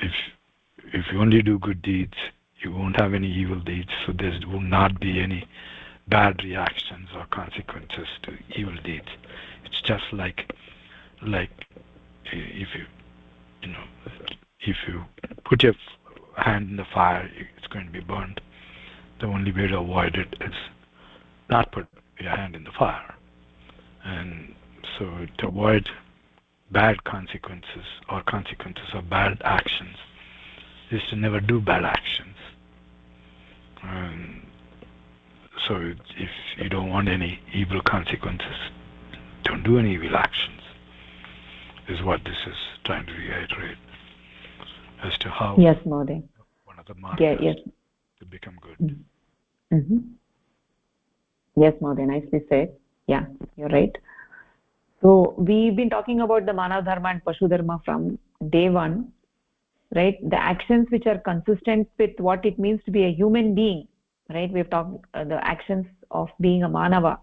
If you only do good deeds, you won't have any evil deeds, so there will not be any bad reactions or consequences to evil deeds. It's just like if you put your hand in the fire, it's going to be burned. The only way to avoid it is not put your hand in the fire. And so to avoid bad consequences or consequences of bad actions is to never do bad actions. And so if you don't want any evil consequences, don't do any evil actions, is what this is trying to reiterate as to how yes, Mode. One of the markers to become good. Mm-hmm. Yes, Mode, nicely said. Yeah, you're right. So we've been talking about the Manav Dharma and Pashu Dharma from day one, right? The actions which are consistent with what it means to be a human being, right? We've talked the actions of being a Manava,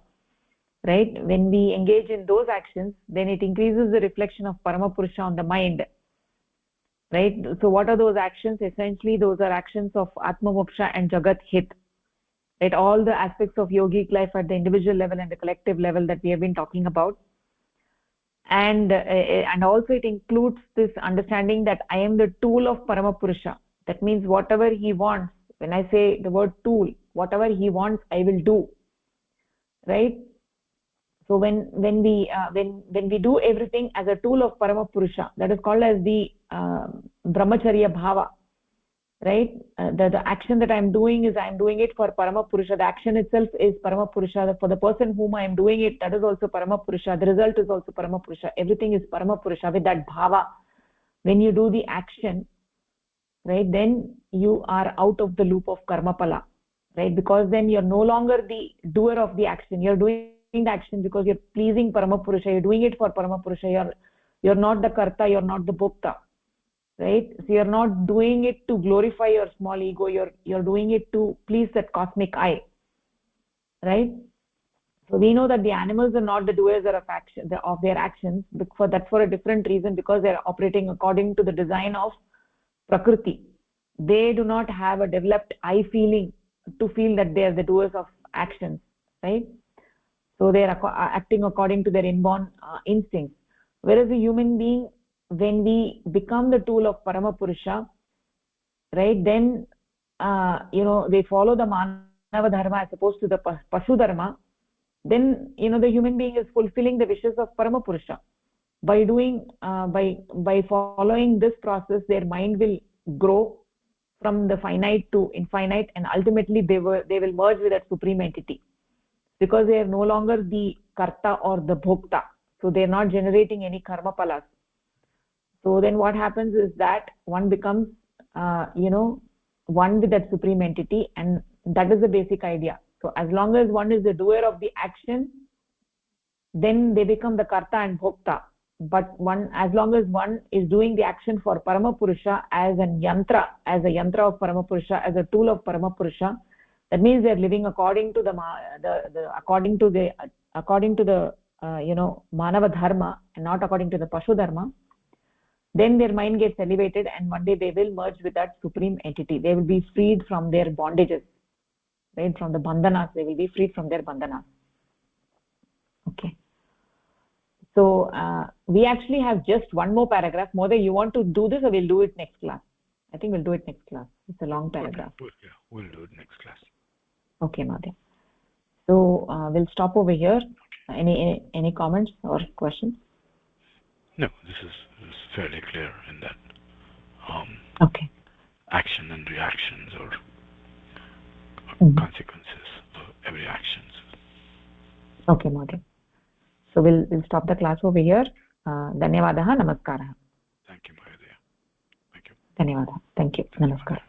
right? When we engage in those actions, then it increases the reflection of Paramapurusha on the mind, right? So what are those actions? Essentially, those are actions of Atma Moksha and Jagat Hit, right? All the aspects of yogic life at the individual level and the collective level that we have been talking about. And also it includes this understanding that I am the tool of Paramapurusha. That means whatever he wants, when I say the word tool, whatever he wants, I will do, right? So when we do everything as a tool of Paramapurusha, that is called as the Brahmacharya Bhava, right? The action that I am doing is I am doing it for Paramapurusha. The action itself is Paramapurusha. For the person whom I am doing it, that is also Paramapurusha. The result is also Paramapurusha. Everything is Paramapurusha. With that bhava, when you do the action, right, then you are out of the loop of Karmapala, right? Because then you're no longer the doer of the action. You're doing the action because you're pleasing Paramapurusha. You're doing it for Paramapurusha. You're not the Karta. You're not the Bhokta. Right? So you're not doing it to glorify your small ego, you're doing it to please that cosmic I, right? So we know that the animals are not the doers of their actions, that's for a different reason, because they're operating according to the design of Prakriti. They do not have a developed I feeling to feel that they are the doers of actions, right? So they are acting according to their inborn instincts. Whereas a human being, when we become the tool of Paramapurusha, right, then they follow the Manava Dharma as opposed to the Pashu Dharma, then the human being is fulfilling the wishes of Paramapurusha. By doing by following this process, their mind will grow from the finite to infinite, and ultimately they will merge with that supreme entity, because they are no longer the Karta or the Bhokta. So they are not generating any karma palas. So then what happens is that one becomes one with that supreme entity, and that is the basic idea. So as long as one is the doer of the action, then they become the Karta and Bhokta. But as long as one is doing the action for Paramapurusha as a yantra of Paramapurusha, as a tool of Paramapurusha, that means they are living according to the Manava Dharma and not according to the Pashu Dharma. Then their mind gets elevated, and one day they will merge with that supreme entity. They will be freed from their bondages, right? From the bandhanas, they will be freed from their bandhanas. Okay. So we actually have just one more paragraph. Mother, you want to do this, or we'll do it next class? I think we'll do it next class. It's a long paragraph. Yeah, we'll do it next class. Okay, Mother. So we'll stop over here. Any comments or questions? No, this is fairly clear in that okay, action and reactions or consequences of every action. Okay, Mother. So we'll stop the class over here. Dhanyavadaha, namaskaraha. Thank you, Mahadaya. Thank you. Dhanyavadaha. Thank you. Namaskar.